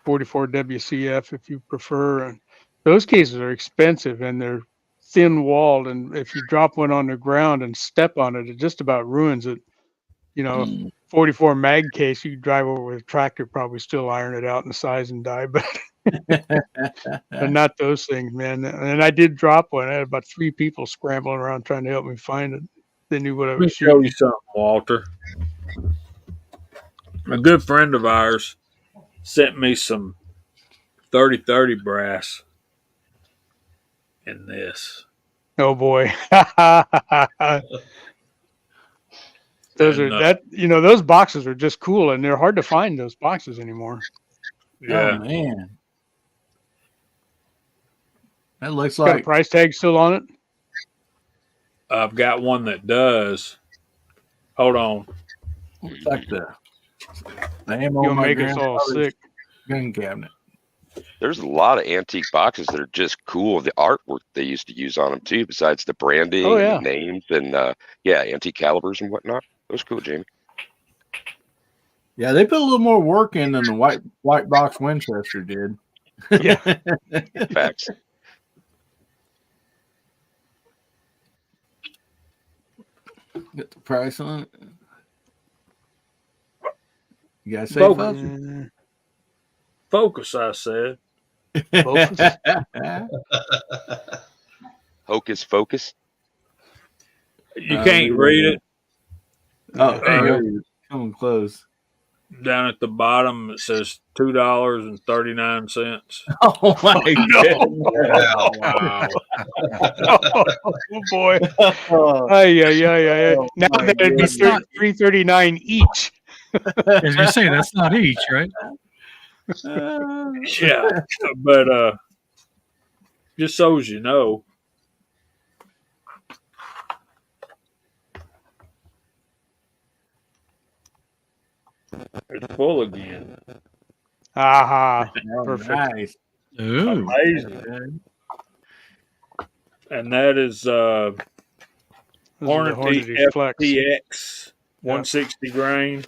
Speaker 7: 44 WCF if you prefer. And those cases are expensive and they're thin walled. And if you drop one on the ground and step on it, it just about ruins it. 44 mag case, you drive over with a tractor, probably still iron it out in size and die, but not those things, man. And I did drop one. I had about 3 people scrambling around trying to help me find it. They knew what I
Speaker 3: Let me
Speaker 7: was
Speaker 3: show you
Speaker 7: shooting.
Speaker 3: something, Walter. A good friend of ours sent me some 3030 brass in this.
Speaker 7: Oh boy. Those
Speaker 3: And,
Speaker 7: are those boxes are just cool, and they're hard to find those boxes anymore.
Speaker 3: Yeah.
Speaker 1: Oh man, that looks
Speaker 7: Got a
Speaker 1: like
Speaker 7: price tag still on it?
Speaker 3: I've got one that does. Hold on.
Speaker 1: looks like the ammo
Speaker 7: You'll
Speaker 1: in my
Speaker 7: make us all
Speaker 1: grandfather's
Speaker 7: sick.
Speaker 1: gun cabinet.
Speaker 8: There's a lot of antique boxes that are just cool. The artwork they used to use on them too, besides the branding
Speaker 7: Oh,
Speaker 8: and
Speaker 7: yeah.
Speaker 8: the names and antique calibers and whatnot. That was cool, Jamie.
Speaker 1: Yeah, they put a little more work in than the white box Winchester did.
Speaker 7: Yeah.
Speaker 8: Facts.
Speaker 1: Get the price on it. You gotta say
Speaker 3: Focus. Focus, I said.
Speaker 7: Focus.
Speaker 8: Hocus Focus.
Speaker 3: You can't read it.
Speaker 1: Oh,
Speaker 4: There you go.
Speaker 1: Coming close.
Speaker 3: Down at the bottom, it says $2.39.
Speaker 1: Oh my
Speaker 6: Wow.
Speaker 3: Wow.
Speaker 7: Oh boy.
Speaker 1: Oh,
Speaker 7: Ay.
Speaker 1: Oh,
Speaker 7: Now
Speaker 1: my
Speaker 7: that it'd be
Speaker 4: goodness.
Speaker 7: $3.39 each.
Speaker 4: As you say, that's not each, right?
Speaker 3: Yeah. But just so as you know, it's full again.
Speaker 7: Aha.
Speaker 1: oh,
Speaker 7: Perfect.
Speaker 1: nice.
Speaker 4: Ooh.
Speaker 3: Amazing. And that is
Speaker 7: Those are the
Speaker 3: Hornady
Speaker 7: Hornady Flex.
Speaker 3: FTX 160 grain.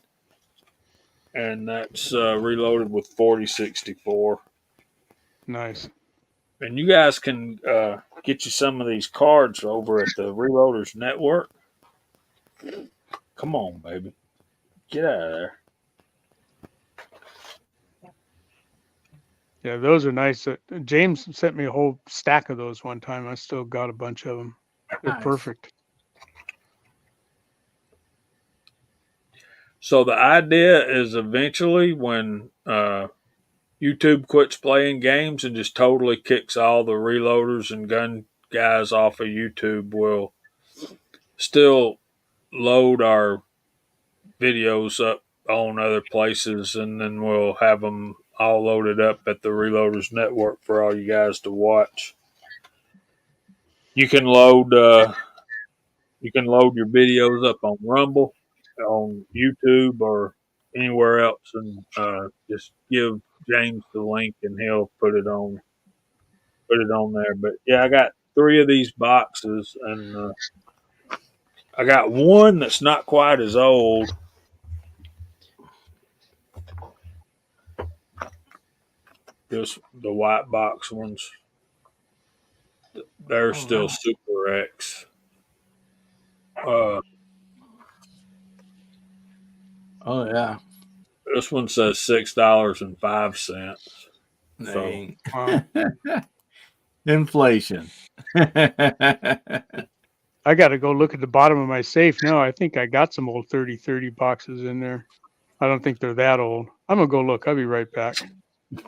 Speaker 3: And that's reloaded with 4064.
Speaker 7: Nice.
Speaker 3: And you guys can get you some of these cards over at the Reloaders Network. Come on, baby. Get out of there.
Speaker 7: Yeah, those are nice. James sent me a whole stack of those one time. I still got a bunch of them. They're
Speaker 1: Nice.
Speaker 7: perfect.
Speaker 3: So the idea is eventually when YouTube quits playing games and just totally kicks all the reloaders and gun guys off of YouTube, we'll still load our videos up on other places, and then we'll have them all loaded up at the Reloaders Network for all you guys to watch. You can load your videos up on Rumble, on YouTube, or anywhere else, and just give James the link, and he'll put it on there. But yeah, I got 3 of these boxes, and I got one that's not quite as old. Just the white box ones. They're still
Speaker 1: wow.
Speaker 3: Super X.
Speaker 1: Oh yeah.
Speaker 3: This one says $6.05.
Speaker 1: Dang.
Speaker 7: Wow.
Speaker 1: Inflation.
Speaker 7: I got to go look at the bottom of my safe now. I think I got some old 3030 boxes in there. I don't think they're that old. I'm going to go look. I'll be right back.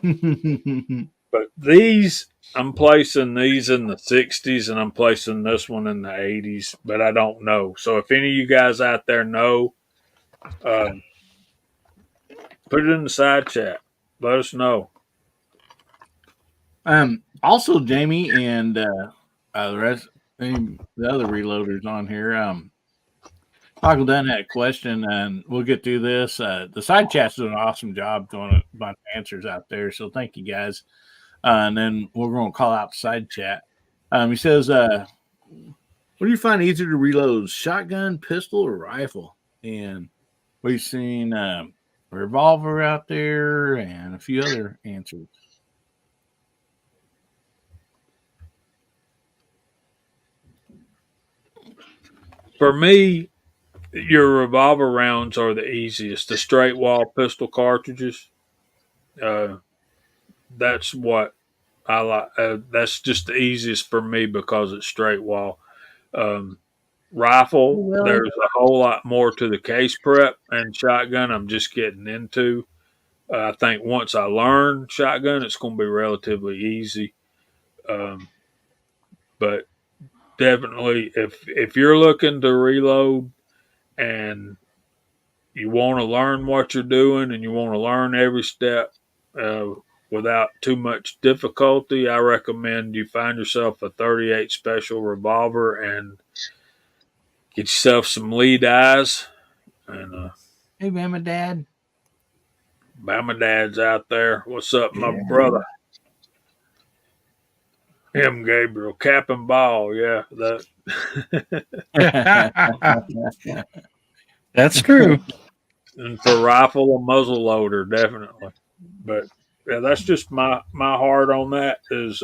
Speaker 3: But these, I'm placing these in the 60s, and I'm placing this one in the 80s, but I don't know. So if any of you guys out there know, put it in the side chat. Let us know.
Speaker 1: Also, Jamie and the rest, the other reloaders on here. Michael Dunn had a question, and we'll get through this. The side chat's doing an awesome job throwing a bunch of answers out there, so thank you guys. And then we're going to call out the side chat. He says, "What do you find easier to reload, shotgun, pistol, or rifle?" And We've seen revolver out there and a few other answers.
Speaker 3: For me, your revolver rounds are the easiest. The straight wall pistol cartridges. That's what I like. That's just the easiest for me because it's straight wall. Rifle, there's a whole lot more to the case prep, and shotgun I'm just getting into. I think once I learn shotgun, it's going to be relatively easy. But definitely, if you're looking to reload and you want to learn what you're doing and you want to learn every step without too much difficulty, I recommend you find yourself a 38 special revolver and get yourself some lead eyes. And
Speaker 1: hey, Bama Dad.
Speaker 3: Bama Dad's out there. What's up, my brother? Him, Gabriel, cap and ball. Yeah, that.
Speaker 4: That's true.
Speaker 3: And for rifle, a muzzle loader, definitely. But yeah, that's just my heart on that is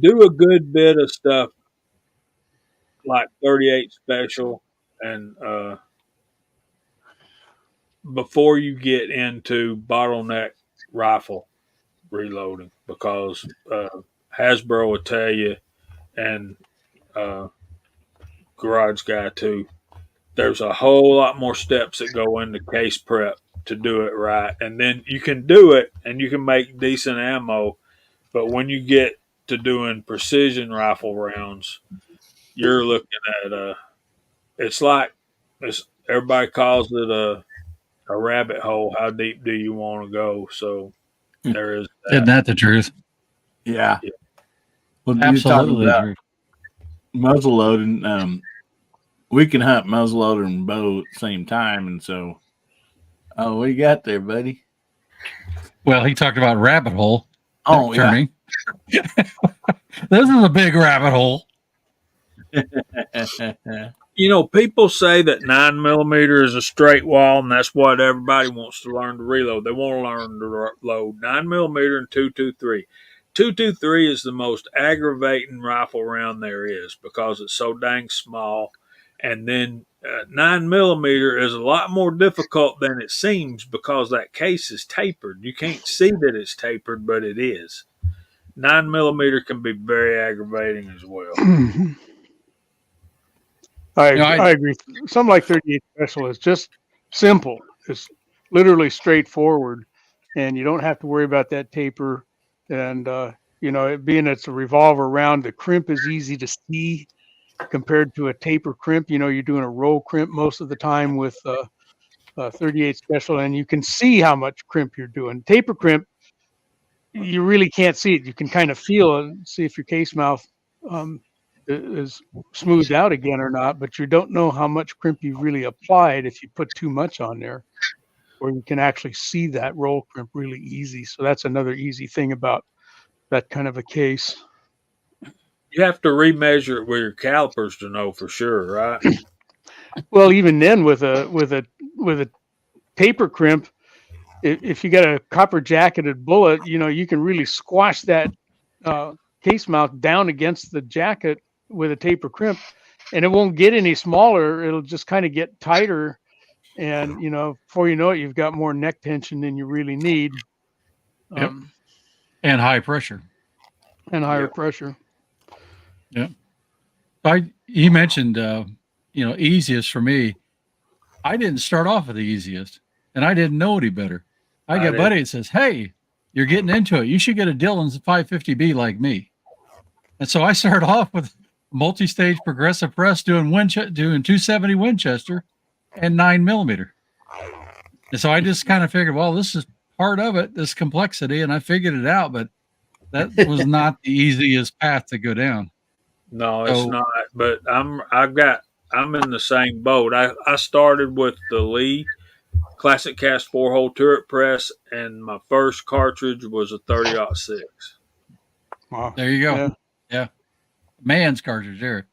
Speaker 3: do a good bit of stuff like 38 special and before you get into bottleneck rifle reloading, because Hasbro will tell you, and Garage Guy too, there's a whole lot more steps that go into case prep to do it right. And then you can do it and you can make decent ammo, but when you get to doing precision rifle rounds, you're looking at it's like everybody calls it a rabbit hole. How deep do you want to go? So there is that.
Speaker 4: Isn't that the truth?
Speaker 1: Yeah. Well,
Speaker 4: Absolutely the truth.
Speaker 1: Muzzle loading. We can hunt muzzleloader and bow at the same time, and so, what do you got there, buddy?
Speaker 4: Well, he talked about rabbit hole.
Speaker 1: Oh,
Speaker 4: turning. Yeah. This is a big rabbit hole.
Speaker 3: You know, people say that 9mm is a straight wall, and that's what everybody wants to learn to reload. They want to learn to load 9mm and 223. 223 is the most aggravating rifle round there is because it's so dang small. And then 9mm is a lot more difficult than it seems because that case is tapered. You can't see that it's tapered, but it is. 9mm can be very aggravating as well.
Speaker 7: I agree. Something like 38 special is just simple. It's literally straightforward, and you don't have to worry about that taper. And it's a revolver round, the crimp is easy to see compared to a taper crimp. You're doing a roll crimp most of the time with 38 special, and you can see how much crimp you're doing. Taper crimp, you really can't see it. You can kind of feel it and see if your case mouth is smoothed out again or not, but you don't know how much crimp you really applied if you put too much on there, or you can actually see that roll crimp really easy. So that's another easy thing about that kind of a case.
Speaker 3: You have to remeasure it with your calipers to know for sure, right?
Speaker 7: Well, even then with a taper crimp, if you got a copper jacketed bullet, you can really squash that case mouth down against the jacket with a taper crimp, and it won't get any smaller. It'll just kind of get tighter, and before you know it, you've got more neck tension than you really need.
Speaker 4: Yep. And high pressure.
Speaker 7: And higher pressure.
Speaker 4: Yeah. You mentioned, easiest for me. I didn't start off with the easiest, and I didn't know any better. I got a buddy that says, "Hey, you're getting into it. You should get a Dillon's 550B like me." And so I started off with multi-stage progressive press doing 270 Winchester and 9mm. And so I just kind of figured, well, this is part of it, this complexity, and I figured it out, but that was not the easiest path to go down.
Speaker 3: No, it's not. But I'm in the same boat. I started with the Lee Classic Cast 4-hole turret press, and my first cartridge was a 30-06.
Speaker 4: Wow. There you go. Yeah. Man's cartridge there.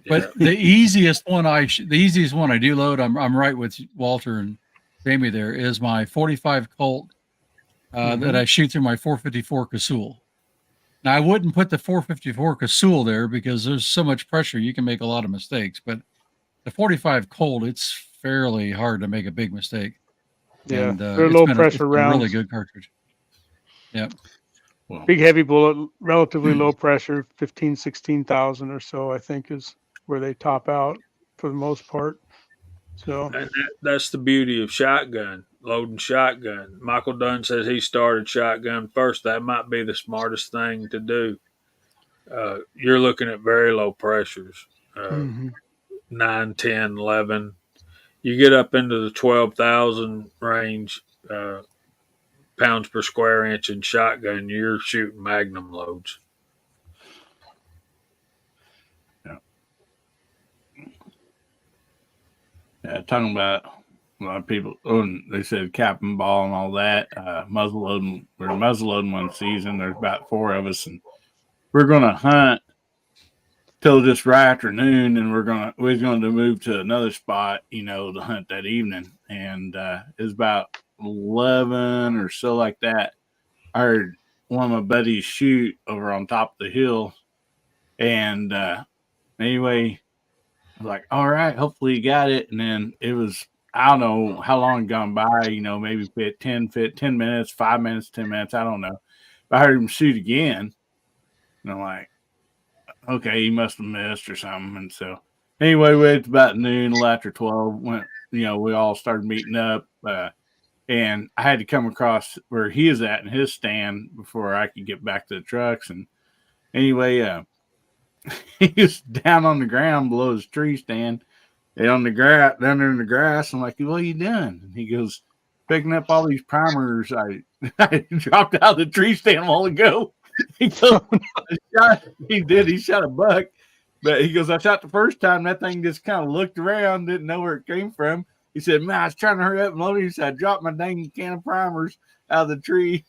Speaker 4: But the easiest one I do load, I'm right with Walter and Jamie. There is my 45 Colt that I shoot through my 454 Casull. Now I wouldn't put the 454 Casull there because there's so much pressure you can make a lot of mistakes. But the 45 Colt, it's fairly hard to make a big mistake.
Speaker 7: Yeah,
Speaker 4: and
Speaker 7: they're low pressure rounds.
Speaker 4: A really good cartridge. Yeah.
Speaker 7: Well, big heavy bullet, relatively low pressure, 15, 16,000 or so, I think is where they top out for the most part. So
Speaker 3: and that's the beauty of shotgun, loading shotgun. Michael Dunn says he started shotgun first. That might be the smartest thing to do. You're looking at very low pressures, 9, 10, 11. You get up into the 12,000 range, pounds per square inch in shotgun, you're shooting magnum loads.
Speaker 1: Yeah, talking about a lot of people, they said cap and ball and all that. Muzzle loading, we're muzzle loading one season. There's about 4 of us, and we're going to hunt till this right afternoon, and we're going to move to another spot, to hunt that evening. And it's about 11 or so like that. I heard one of my buddies shoot over on top of the hill, and anyway, I was like, all right, hopefully you got it. And then it was, I don't know how long gone by, maybe 10 minutes, 5 minutes, 10 minutes. I don't know. But I heard him shoot again. And I'm like, okay, he must have missed or something. And so anyway, it's about noon, a little after 12, we all started meeting up. And I had to come across where he is at in his stand before I could get back to the trucks. And anyway, he was down on the ground below his tree stand, and on the grass, down there in the grass. I'm like, what are you doing? And he goes, picking up all these primers I dropped out of the tree stand a while ago. He goes, he shot a buck, but he goes, I shot the first time, that thing just kind of looked around, didn't know where it came from. He said, man, I was trying to hurry up and load it. He said, I dropped my dang can of primers out of the tree.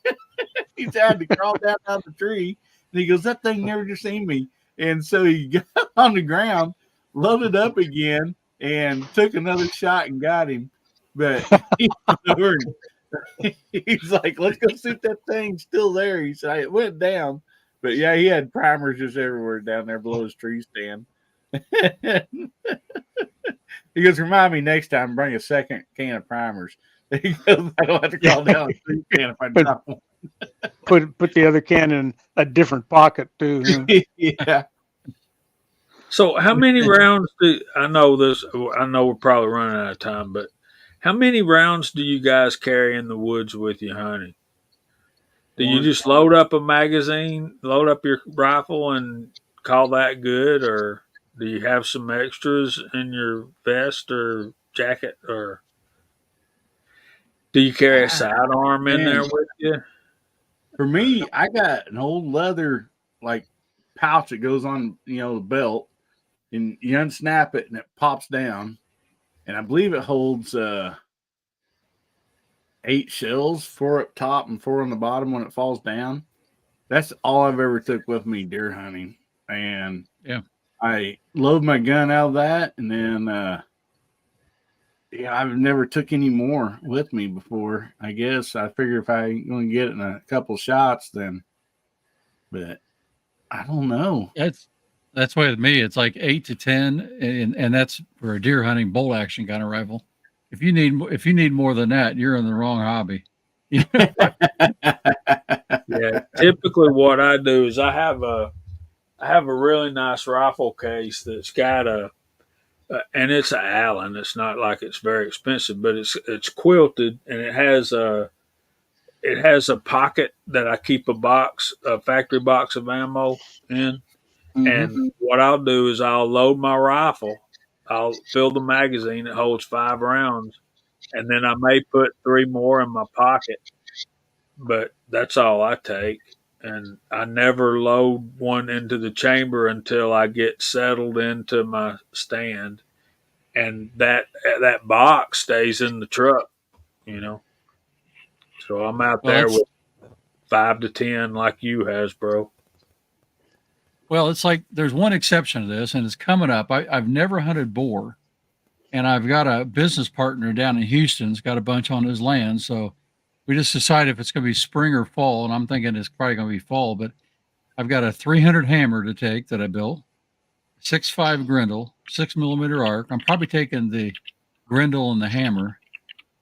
Speaker 1: He said, I had to crawl down out of the tree. And he goes, that thing never just seen me. And so he got on the ground, loaded up again, and took another shot and got him. But he's like, let's go see if that thing's still there. He said, it went down. But yeah, he had primers just everywhere down there below his tree stand. He goes, remind me next time, bring a second can of primers. He goes, I don't have to crawl down a tree stand if I drop one.
Speaker 7: Put the other can in a different pocket too.
Speaker 1: Yeah.
Speaker 3: So how many rounds I know we're probably running out of time, but how many rounds do you guys carry in the woods with you hunting? Do you just load up a magazine, load up your rifle and call that good, or do you have some extras in your vest or jacket, or do you carry a sidearm in there with you?
Speaker 1: For me, I got an old leather pouch that goes on, the belt, and you unsnap it and it pops down, and I believe it holds 8 shells, 4 up top and 4 on the bottom when it falls down. That's all I've ever took with me deer hunting, and I load my gun out of that, and then I've never took any more with me before. I guess I figure if I'm going to get it in a couple shots, then, but I don't know.
Speaker 4: That's why with me, it's like 8 to 10, and that's for a deer hunting bolt action kind of rifle. If you need more than that, you're in the wrong hobby.
Speaker 3: Yeah, typically what I do is I have a really nice rifle case that's got and it's an Allen. It's not like it's very expensive, but it's quilted, and it has a pocket that I keep a factory box of ammo in. Mm-hmm. And what I'll do is I'll load my rifle. I'll fill the magazine. It holds 5 rounds, and then I may put 3 more in my pocket. But that's all I take, and I never load one into the chamber until I get settled into my stand, and that box stays in the truck, So I'm out there with 5 to 10 like you has, bro.
Speaker 4: Well, it's like there's one exception to this, and it's coming up. I've never hunted boar, and I've got a business partner down in Houston's got a bunch on his land. So we just decided if it's going to be spring or fall, and I'm thinking it's probably going to be fall. But I've got a 300 hammer to take that I built, 6.5 Grendel, 6 millimeter arc. I'm probably taking the Grendel and the hammer,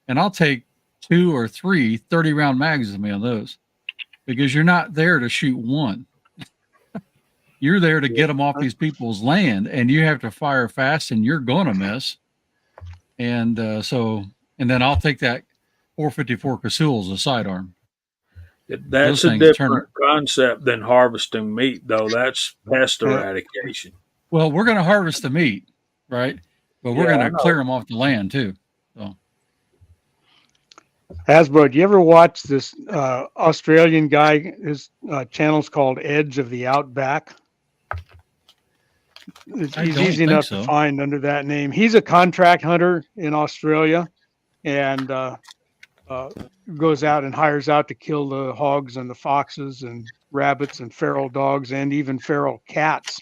Speaker 4: and I'll take 2 or 3 30-round mags with me on those because you're not there to shoot one. You're there to get them off these people's land, and you have to fire fast, and you're going to miss. And and then I'll take that 454 Casull as a sidearm.
Speaker 3: That's a different concept than harvesting meat, though. That's pest eradication.
Speaker 4: Well, we're going to harvest the meat, right? But we're going to clear them off the land too. So,
Speaker 7: Hasbro, do you ever watch this Australian guy? His channel's called Edge of the Outback. He's easy enough to find under that name. He's a contract hunter in Australia, and goes out and hires out to kill the hogs and the foxes and rabbits and feral dogs and even feral cats.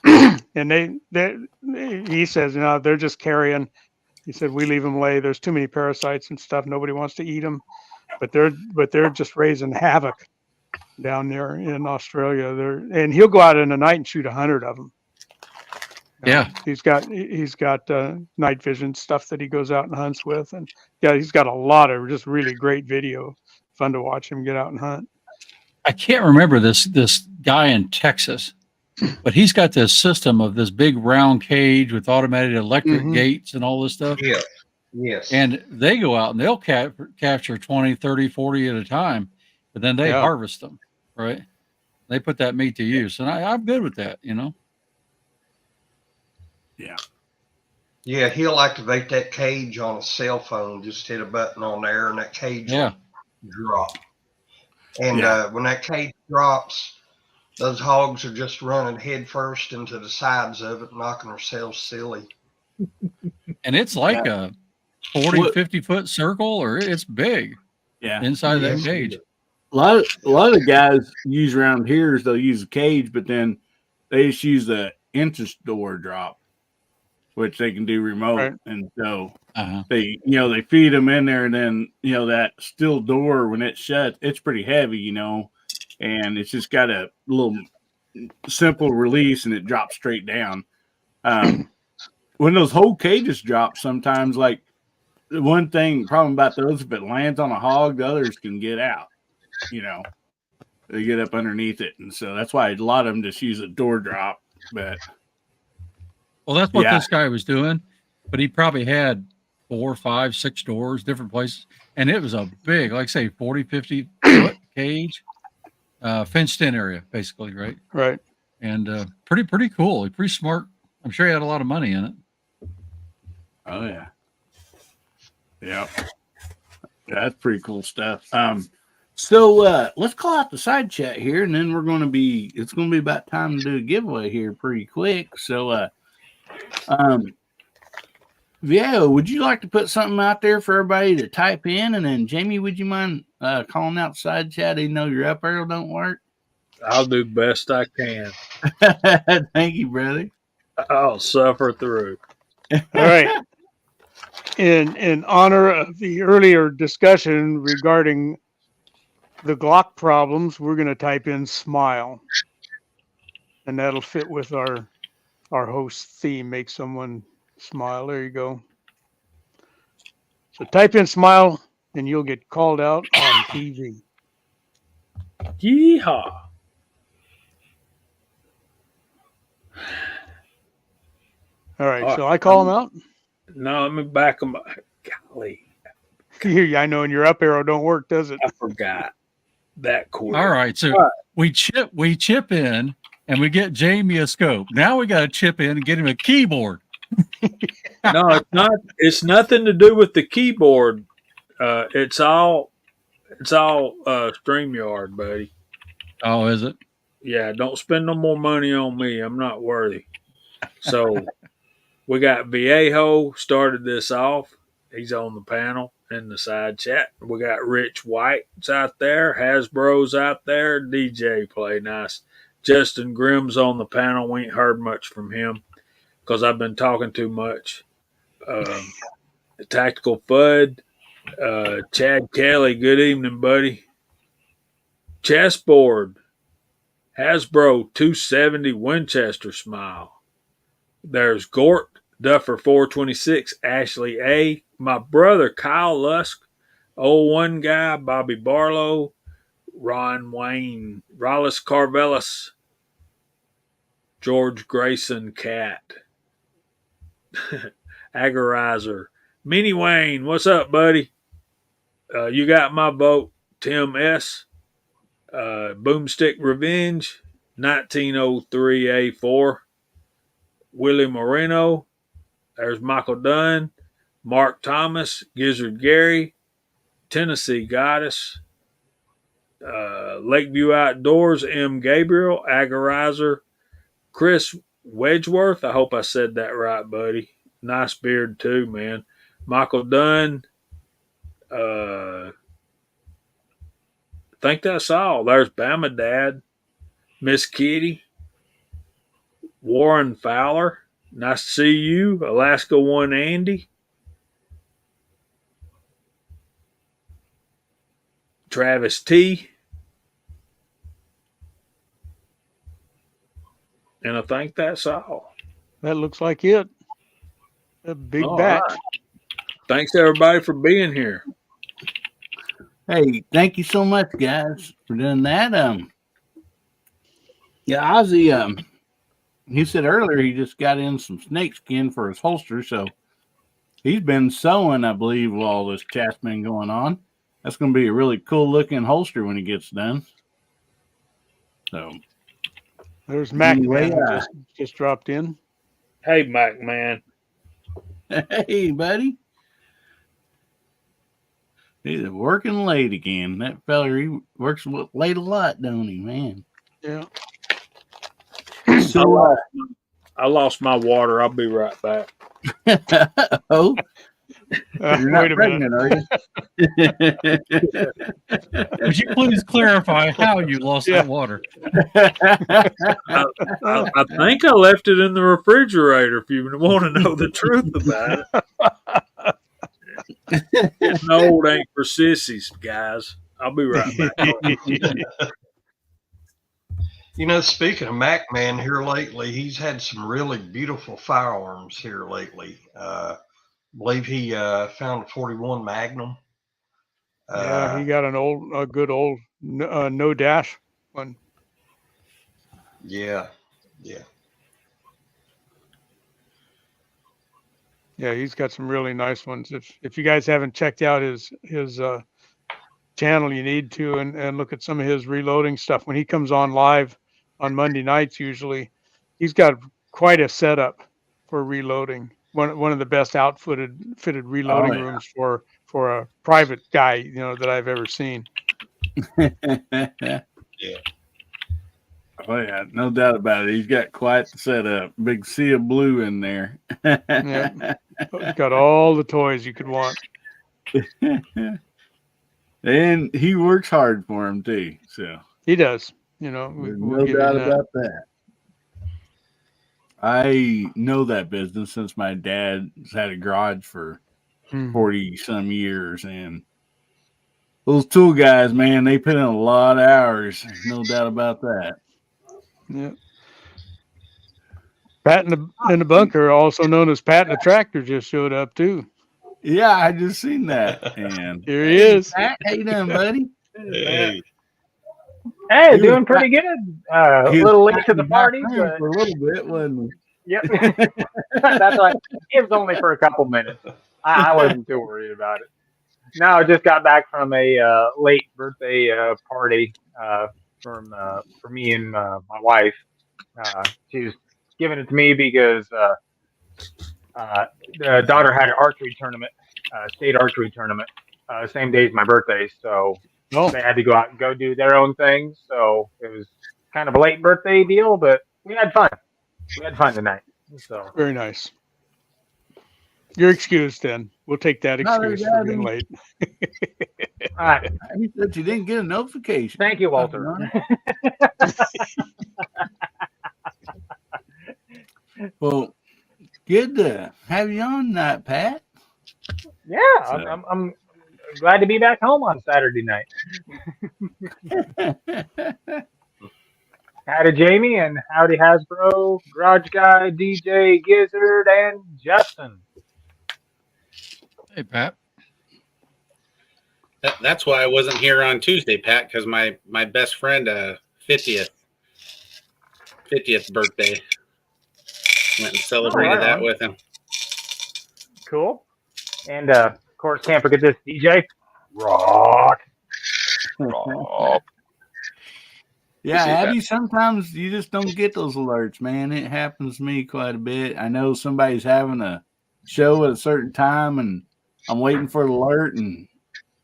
Speaker 7: And he says, they're just carrion. He said, we leave them lay. There's too many parasites and stuff. Nobody wants to eat them, but they're just raising havoc down there in Australia. And he'll go out in the night and shoot 100 of them.
Speaker 4: Yeah,
Speaker 7: he's got night vision stuff that he goes out and hunts with, and he's got a lot of just really great video. Fun to watch him get out and hunt.
Speaker 4: I can't remember this guy in Texas, but he's got this system of this big round cage with automated electric gates and all this stuff.
Speaker 6: Yeah. Yes.
Speaker 4: And they go out and they'll capture 20, 30, 40 at a time, but then they harvest them, right? They put that meat to use. And I'm good with that,
Speaker 2: Yeah.
Speaker 6: Yeah, he'll activate that cage on a cell phone. Just hit a button on there, and that cage will drop. And when that cage drops, those hogs are just running head first into the sides of it, knocking themselves silly.
Speaker 4: And it's like a 40, 50-foot circle, or it's big.
Speaker 1: Yeah,
Speaker 4: inside that cage.
Speaker 1: A lot of the guys use around here is they'll use a cage, but then they just use the entrance door drop, which they can do remote, and so they feed them in there, and then that steel door when it shuts, it's pretty heavy, and it's just got a little simple release, and it drops straight down. When those whole cages drop, sometimes like the one problem about those, if it lands on a hog, the others can get out. They get up underneath it, and so that's why a lot of them just use a door drop, but.
Speaker 4: Well, that's what this guy was doing, but he probably had 4, 5, 6 doors, different places. And it was a big, like say 40, 50 foot cage, fenced in area, basically. Right.
Speaker 7: Right.
Speaker 4: And pretty cool. Pretty smart. I'm sure he had a lot of money in it.
Speaker 1: Oh yeah. Yeah. That's pretty cool stuff. So let's call out the side chat here, and then it's going to be about time to do a giveaway here pretty quick. So, Viejo, would you like to put something out there for everybody to type in? And then Jamie, would you mind calling out side chat even though your up arrow don't work?
Speaker 3: I'll do best I can.
Speaker 1: Thank you, brother.
Speaker 3: I'll suffer through.
Speaker 7: All right. In honor of the earlier discussion regarding the Glock problems, we're going to type in smile, and that'll fit with our host theme, make someone smile. There you go. So type in smile and you'll get called out on TV.
Speaker 3: Yeehaw.
Speaker 7: All right. So I call them out?
Speaker 3: No, let me back them up. Golly.
Speaker 7: I know, and your up arrow don't work, does it?
Speaker 3: I forgot that quarter.
Speaker 4: All right. So we chip in and we get Jamie a scope. Now we got to chip in and get him a keyboard.
Speaker 3: No, it's not. It's nothing to do with the keyboard. It's all StreamYard, buddy.
Speaker 4: Oh, is it?
Speaker 3: Yeah, don't spend no more money on me. I'm not worthy. So we got Viejo started this off. He's on the panel in the side chat. We got Rich White's out there, Hasbro's out there, DJ Play Nice. Justin Grimm's on the panel. We ain't heard much from him because I've been talking too much. Tactical Fudd, Chad Kelly, good evening, buddy. Chessboard, Hasbro 270 Winchester Smile. There's Gort, Duffer 426, Ashley A. My brother Kyle Lusk, 01 guy, Bobby Barlow, Ron Wayne, Rollis Carvelis, George Grayson Cat, Agorizer, Minnie Wayne, what's up, buddy? You got my vote. Tim S. Boomstick Revenge, 1903A4. Willie Moreno. There's Michael Dunn. Mark Thomas. Gizzard Gary. Tennessee Goddess. Lakeview Outdoors. M. Gabriel. Agorizer. Chris Wedgeworth. I hope I said that right, buddy. Nice beard, too, man. Michael Dunn. I think that's all. There's Bama Dad, Miss Kitty, Warren Fowler. Nice to see you. Alaska One Andy. Travis T. And I think that's all.
Speaker 7: That looks like it. A big
Speaker 3: All
Speaker 7: batch.
Speaker 3: right. Thanks everybody for being here.
Speaker 1: Hey, thank you so much, guys, for doing that. Yeah, Ozzy, he said earlier he just got in some snakeskin for his holster, so he's been sewing, I believe, while all this chat's been going on. That's going to be a really cool looking holster when he gets done. So
Speaker 7: there's Mac
Speaker 1: anyway,
Speaker 7: Man just dropped in.
Speaker 3: Hey, Mac Man.
Speaker 1: Hey, buddy. He's working late again. That feller, he works late a lot, don't he, man?
Speaker 7: Yeah.
Speaker 1: So,
Speaker 3: I lost my water. I'll be right back.
Speaker 1: oh, you're not
Speaker 7: Wait a
Speaker 1: pregnant,
Speaker 7: minute.
Speaker 1: are you?
Speaker 4: Would you please clarify how you lost that water?
Speaker 3: I think I left it in the refrigerator if you want to know the truth about it. Getting old ain't for sissies, guys. I'll be right back.
Speaker 6: You know, speaking of Mac Man here lately, he's had some really beautiful firearms here lately. I believe he found a 41 Magnum.
Speaker 7: Yeah, he got a good old no dash one.
Speaker 6: Yeah.
Speaker 7: Yeah, he's got some really nice ones. If you guys haven't checked out his channel, you need to and look at some of his reloading stuff. When he comes on live on Monday nights, usually he's got quite a setup for reloading. One of the best fitted reloading rooms for a private guy, that I've ever seen.
Speaker 6: Yeah.
Speaker 1: Oh yeah, no doubt about it. He's got quite the setup. Big sea of blue in there.
Speaker 7: Yeah. He's got all the toys you could want.
Speaker 1: And he works hard for him too. So
Speaker 7: he does. There's
Speaker 1: no doubt about that. I know that business since my dad's had a garage for 40 some years, and those tool guys, man, they put in a lot of hours. No doubt about that.
Speaker 7: Yeah. Pat in the bunker, also known as Pat in the tractor, just showed up too.
Speaker 1: Yeah, I just seen that. And
Speaker 7: here he is.
Speaker 1: Pat, how you doing, buddy?
Speaker 10: Hey, doing pretty good. A little late to the party, but
Speaker 1: for a little bit, wasn't he?
Speaker 10: Yep. That's right. It was only for a couple minutes. I wasn't too worried about it. No, I just got back from a late birthday party for me and my wife. She was giving it to me because the daughter had an archery tournament, state archery tournament, same day as my birthday. So they had to go out and go do their own thing. So it was kind of a late birthday deal, but we had fun. We had fun tonight. So
Speaker 7: very nice. You're excused then. We'll take that excuse for being late.
Speaker 10: All right.
Speaker 1: He said you didn't get a notification.
Speaker 10: Thank you, Walter.
Speaker 1: good to have you on tonight, Pat.
Speaker 10: Yeah, I'm glad to be back home on Saturday night. Howdy, Jamie, and howdy, Hasbro, Garage Guy, DJ, Gizzard, and Justin.
Speaker 4: Hey, Pat.
Speaker 5: That's why I wasn't here on Tuesday, Pat, because my best friend 50th birthday went and celebrated that with him.
Speaker 10: Cool. And of course, can't forget this DJ. Rock.
Speaker 1: Yeah, Abby, sometimes you just don't get those alerts, man. It happens to me quite a bit. I know somebody's having a show at a certain time, and I'm waiting for the alert, and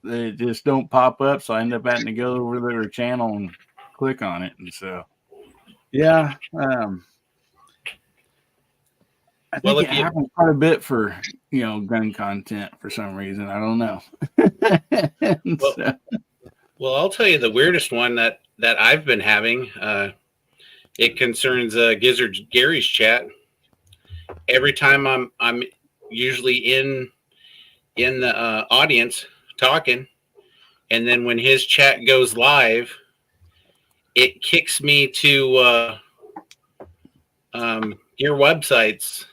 Speaker 1: they just don't pop up, so I end up having to go over to their channel and click on it. And so, yeah, I think it happens quite a bit for, gun content for some reason. I don't know.
Speaker 5: Well, I'll tell you the weirdest one that I've been having. It concerns Gizzard Gary's chat. Every time I'm usually in the audience talking, and then when his chat goes live, it kicks me to your website's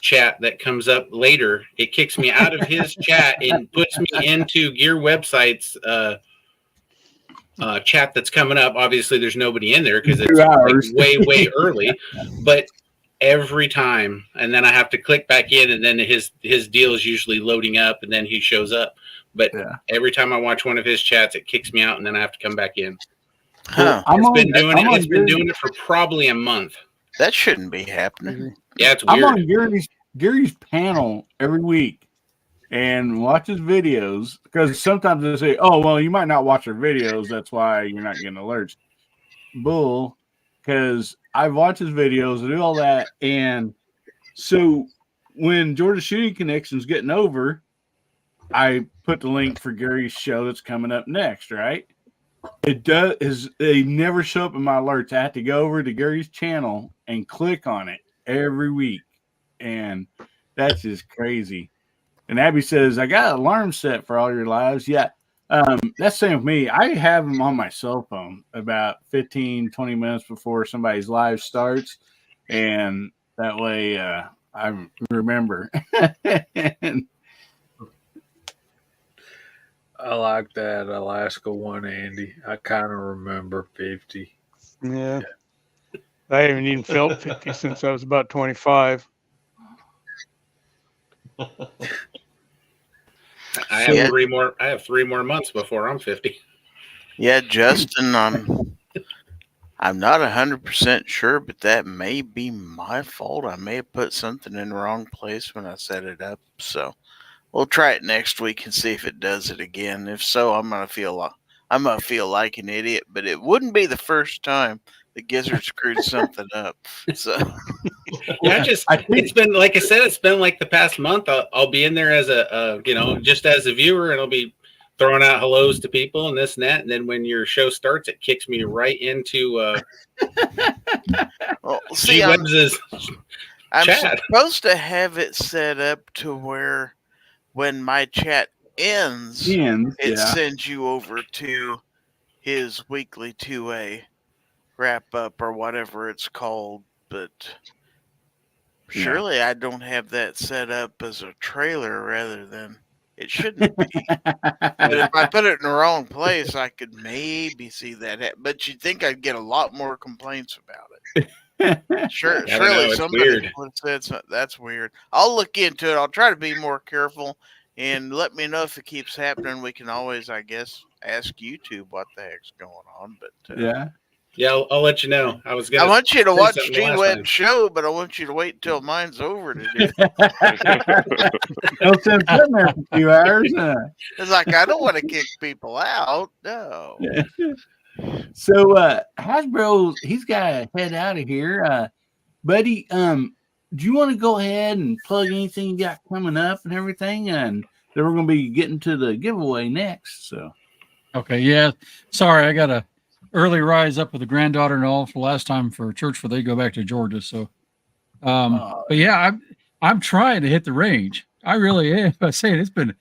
Speaker 5: chat that comes up later. It kicks me out of his chat and puts me into Gear Website's chat that's coming up. Obviously, there's nobody in there because it's like way early. But every time, and then I have to click back in, and then his deal is usually loading up, and then he shows up. But every time I watch one of his chats, it kicks me out, and then I have to come back in.
Speaker 9: Huh.
Speaker 5: It's been doing it for probably a month.
Speaker 9: That shouldn't be happening.
Speaker 5: Yeah, it's weird.
Speaker 1: I'm on Gary's panel every week and watch his videos, because sometimes they say, "Oh, well, you might not watch our videos. That's why you're not getting alerts." Bull, because I watch his videos, I do all that, and so when Georgia Shooting Connection's getting over, I put the link for Gary's show that's coming up next, right? They never show up in my alerts. I have to go over to Gary's channel and click on it every week, and that's just crazy. And Abby says, "I got an alarm set for all your lives." Yeah, that's the same with me. I have them on my cell phone about 15-20 minutes before somebody's live starts, and that way I remember. And
Speaker 3: I like that Alaska one, Andy. I kind of remember 50.
Speaker 7: Yeah. I haven't even felt 50 since I was about 25.
Speaker 5: I have 3 more. I have 3 more months before I'm 50.
Speaker 9: Yeah, Justin, I'm not 100% sure, but that may be my fault. I may have put something in the wrong place when I set it up. So we'll try it next week and see if it does it again. If so, I'm gonna feel like an idiot. But it wouldn't be the first time the Gizzard screwed something up. So
Speaker 5: yeah, it's been, like I said, it's been like the past month. I'll be in there as just as a viewer, and I'll be throwing out hellos to people and this and that. And then when your show starts, it kicks me right into
Speaker 9: I'm
Speaker 5: chat.
Speaker 9: supposed to have it set up to where when my chat ends, it sends you over to his weekly 2A wrap up or whatever it's called, but surely I don't have that set up as a trailer rather than it shouldn't be. But if I put it in the wrong place, I could maybe see that. But you'd think I'd get a lot more complaints about it. Surely somebody would have said that's weird. I'll look into it. I'll try to be more careful, and let me know if it keeps happening. We can always, I guess, ask YouTube what the heck's going on. But
Speaker 5: yeah, I'll let you know. I
Speaker 9: want you to watch G-Web's show, but I want you to wait until mine's over to do it.
Speaker 1: No sense in there for a few hours.
Speaker 9: It's like, I don't want to kick people out. No.
Speaker 1: So Hasbro, he's got to head out of here. Buddy, do you want to go ahead and plug anything you got coming up and everything? And then we're going to be getting to the giveaway next. So,
Speaker 4: okay, yeah. Sorry, I got a early rise up with the granddaughter and all for last time for church before they go back to Georgia. So, but yeah, I'm trying to hit the range. I really am. I say it's been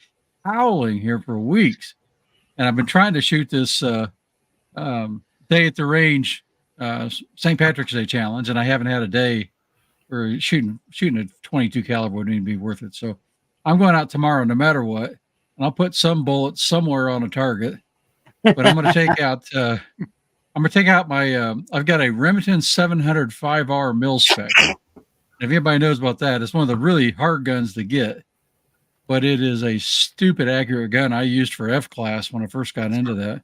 Speaker 4: howling here for weeks, and I've been trying to shoot this day at the range, St. Patrick's Day challenge, and I haven't had a day for shooting a 22 caliber wouldn't even be worth it. So I'm going out tomorrow no matter what, and I'll put some bullets somewhere on a target. But I'm going to take out. I'm going to take out my. I've got a Remington 700 5R mil spec. If anybody knows about that, it's one of the really hard guns to get, but it is a stupid accurate gun I used for F class when I first got into that.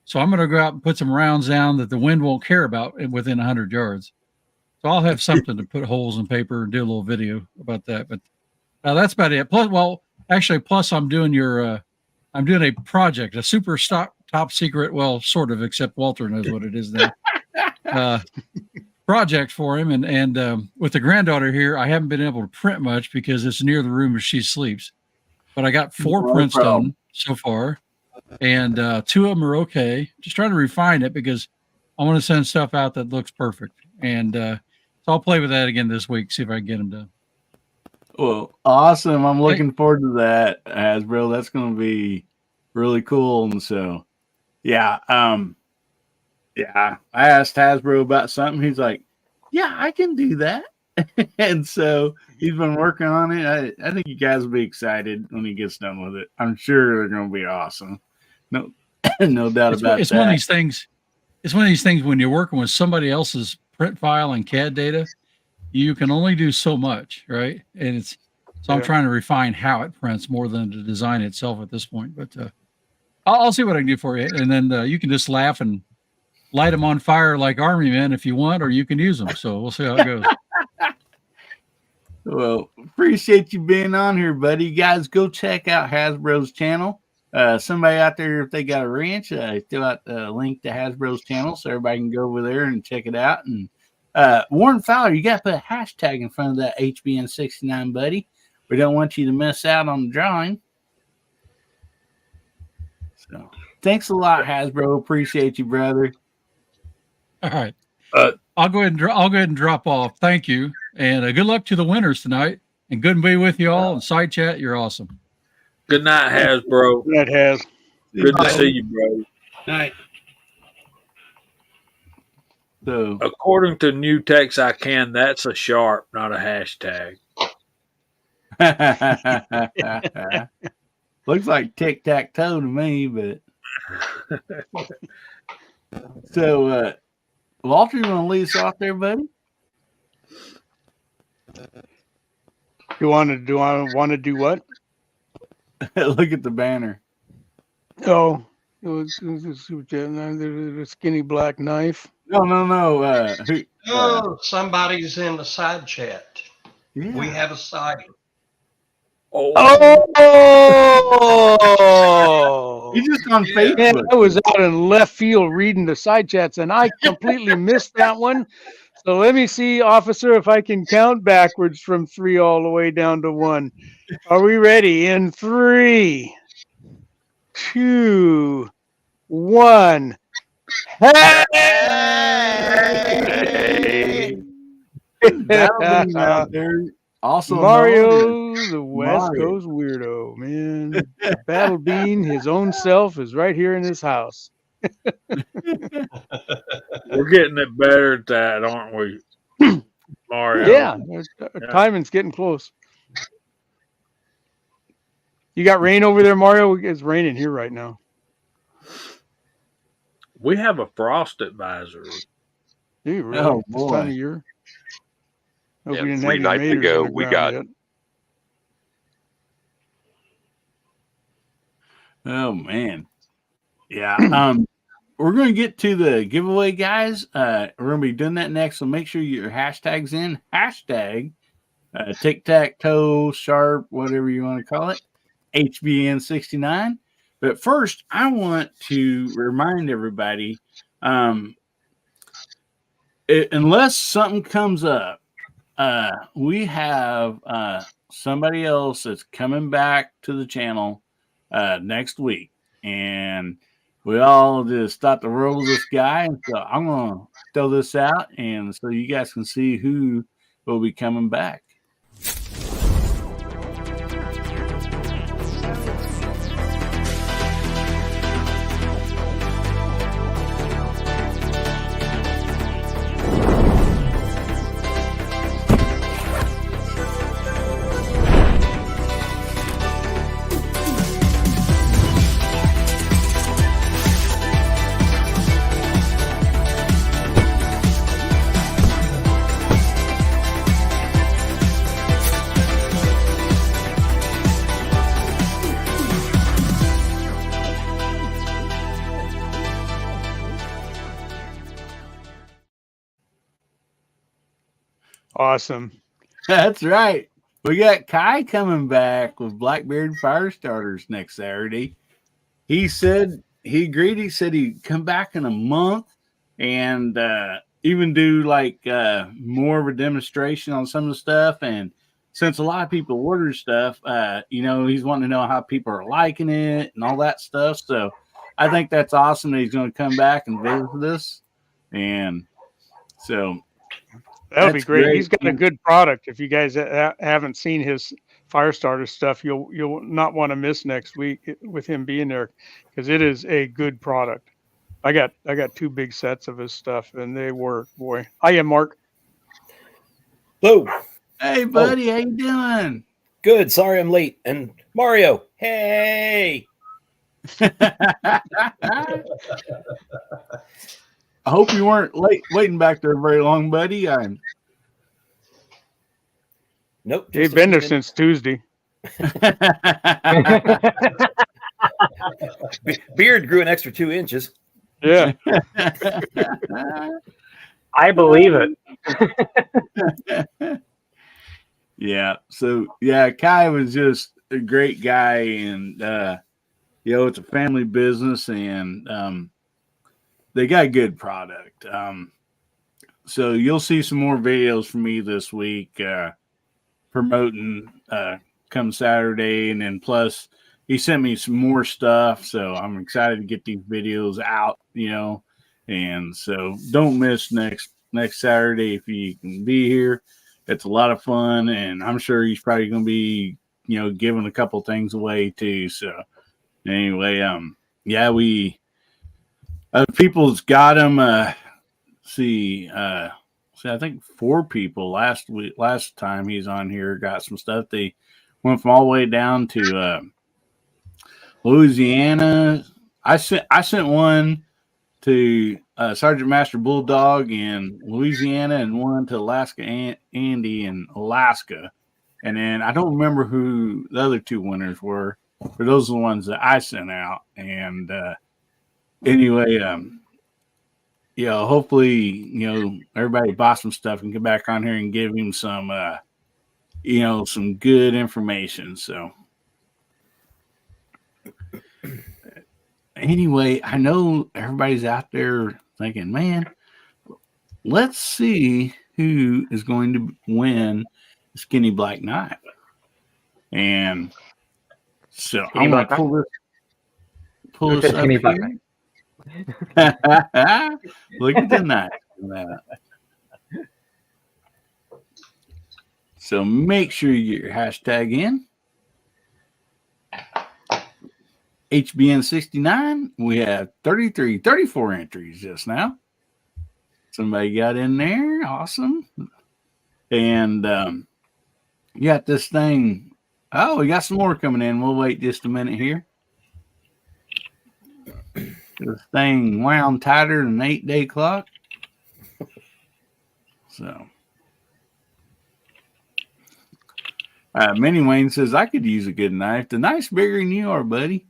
Speaker 4: So I'm going to go out and put some rounds down that the wind won't care about within 100 yards. So I'll have something to put holes in paper and do a little video about that. But that's about it. Plus I'm doing I'm doing a project, a super top secret, well, sort of, except Walter knows what it is now. Project for him, and with the granddaughter here, I haven't been able to print much because it's near the room where she sleeps. But I got 4 prints done so far, and 2 of them are okay. Just trying to refine it because I want to send stuff out that looks perfect, and so I'll play with that again this week, see if I can get them done.
Speaker 1: Well, awesome! I'm looking forward to that, Hasbro. That's going to be really cool, and so yeah. Yeah, I asked Hasbro about something. He's like, "Yeah, I can do that," and so he's been working on it. I think you guys will be excited when he gets done with it. I'm sure they're going to be awesome. No, no doubt about
Speaker 4: it's
Speaker 1: that.
Speaker 4: One of these things. It's one of these things when you're working with somebody else's print file and CAD data, you can only do so much, right? And I'm trying to refine how it prints more than the design itself at this point. But I'll see what I can do for you, and then you can just laugh and light them on fire like army men if you want, or you can use them. So we'll see how it goes.
Speaker 1: Well, appreciate you being on here, buddy. You guys go check out Hasbro's channel. Somebody out there, if they got a ranch, throw out the link to Hasbro's channel so everybody can go over there and check it out. And Warren Fowler, you got to put a hashtag in front of that HBN69, buddy. We don't want you to miss out on the drawing. So thanks a lot, Hasbro. Appreciate you, brother.
Speaker 4: All right. I'll go ahead and drop off. Thank you. And good luck to the winners tonight. And good to be with you all. And side chat, you're awesome.
Speaker 3: Good night, Hasbro.
Speaker 7: Good night, Has.
Speaker 3: Good to see you, bro.
Speaker 5: Night.
Speaker 1: So,
Speaker 3: according to New Texarkana, that's a sharp, not a hashtag.
Speaker 1: looks like tic-tac-toe to me, but so Walter, you want to lead us off there, buddy?
Speaker 7: I want to do what?
Speaker 1: Look at the banner.
Speaker 7: Oh, the skinny black knife.
Speaker 1: No.
Speaker 6: Somebody's in the side chat.
Speaker 1: Yeah.
Speaker 6: We have a sighting.
Speaker 7: Oh!
Speaker 1: He's just on Facebook.
Speaker 7: Yeah, I was out in left field reading the side chats, and I completely missed that one. So let me see, officer, if I can count backwards from 3 all the way down to 1. Are we ready? In 3, 2, 1. Hey!
Speaker 1: That'll be out there. Also,
Speaker 7: Mario, the West Coast weirdo, man. The Battle Bean, his own self, is right here in this house.
Speaker 3: We're getting it better at that, aren't we, Mario?
Speaker 7: Yeah, timing's getting close. You got rain over there, Mario? It's raining here right now.
Speaker 3: We have a frost advisory.
Speaker 7: Do you really? This time of year? Hope we didn't
Speaker 8: 3
Speaker 7: have
Speaker 8: nights ago, we got.
Speaker 7: Yet.
Speaker 1: Oh man, yeah. We're going to get to the giveaway, guys. We're going to be doing that next, so make sure your hashtag's in. Hashtag tic-tac-toe, sharp, whatever you want to call it, HBN69. But first, I want to remind everybody, unless something comes up, we have somebody else that's coming back to the channel next week. And we all just thought the world was this guy. And so I'm going to throw this out, and so you guys can see who will be coming back.
Speaker 7: Awesome.
Speaker 1: That's right. We got Kai coming back with Blackbeard Fire Starters next Saturday. He said he agreed. He said he'd come back in a month and even do like more of a demonstration on some of the stuff. And since a lot of people order stuff, he's wanting to know how people are liking it and all that stuff. So I think that's awesome that he's going to come back and visit us. And so
Speaker 7: that would be great. He's got a good product. If you guys haven't seen his Firestarter stuff, you'll not want to miss next week with him being there, because it is a good product. I got 2 big sets of his stuff, and they work. Boy, hiya, Mark.
Speaker 11: Hello.
Speaker 1: Hey, buddy, how you doing?
Speaker 11: Good. Sorry I'm late. And Mario, hey.
Speaker 1: I hope you weren't waiting back there very long, buddy.
Speaker 11: Nope.
Speaker 7: They've been there since Tuesday.
Speaker 11: Beard grew an extra 2 inches.
Speaker 7: Yeah.
Speaker 10: I believe it.
Speaker 1: Yeah. So, yeah, Kai was just a great guy. And, it's a family business, and they got a good product. So you'll see some more videos from me this week promoting come Saturday. And then plus he sent me some more stuff. So I'm excited to get these videos out, and so don't miss next Saturday if you can be here. It's a lot of fun, and I'm sure he's probably going to be, giving a couple things away too. So anyway, people's got them. I think 4 people last time he's on here got some stuff. They went from all the way down to Louisiana. I sent one to Sergeant Master Bulldog in Louisiana, and one to Alaska Andy in Alaska. And then I don't remember who the other 2 winners were, but those are the ones that I sent out. And anyway, hopefully, everybody bought some stuff and get back on here and give him some, some good information. So anyway, I know everybody's out there thinking, man, let's see who is going to win the Skinny Black Knife. And so I'm going to pull this up here. Look at the knife. So make sure you get your hashtag in. HBN69, we have 34 entries just now. Somebody got in there. Awesome. And you got this thing. Oh, we got some more coming in. We'll wait just a minute here. This thing wound tighter than an 8-day clock. So, Minnie Wayne says, I could use a good knife. The knife's bigger than you are, buddy.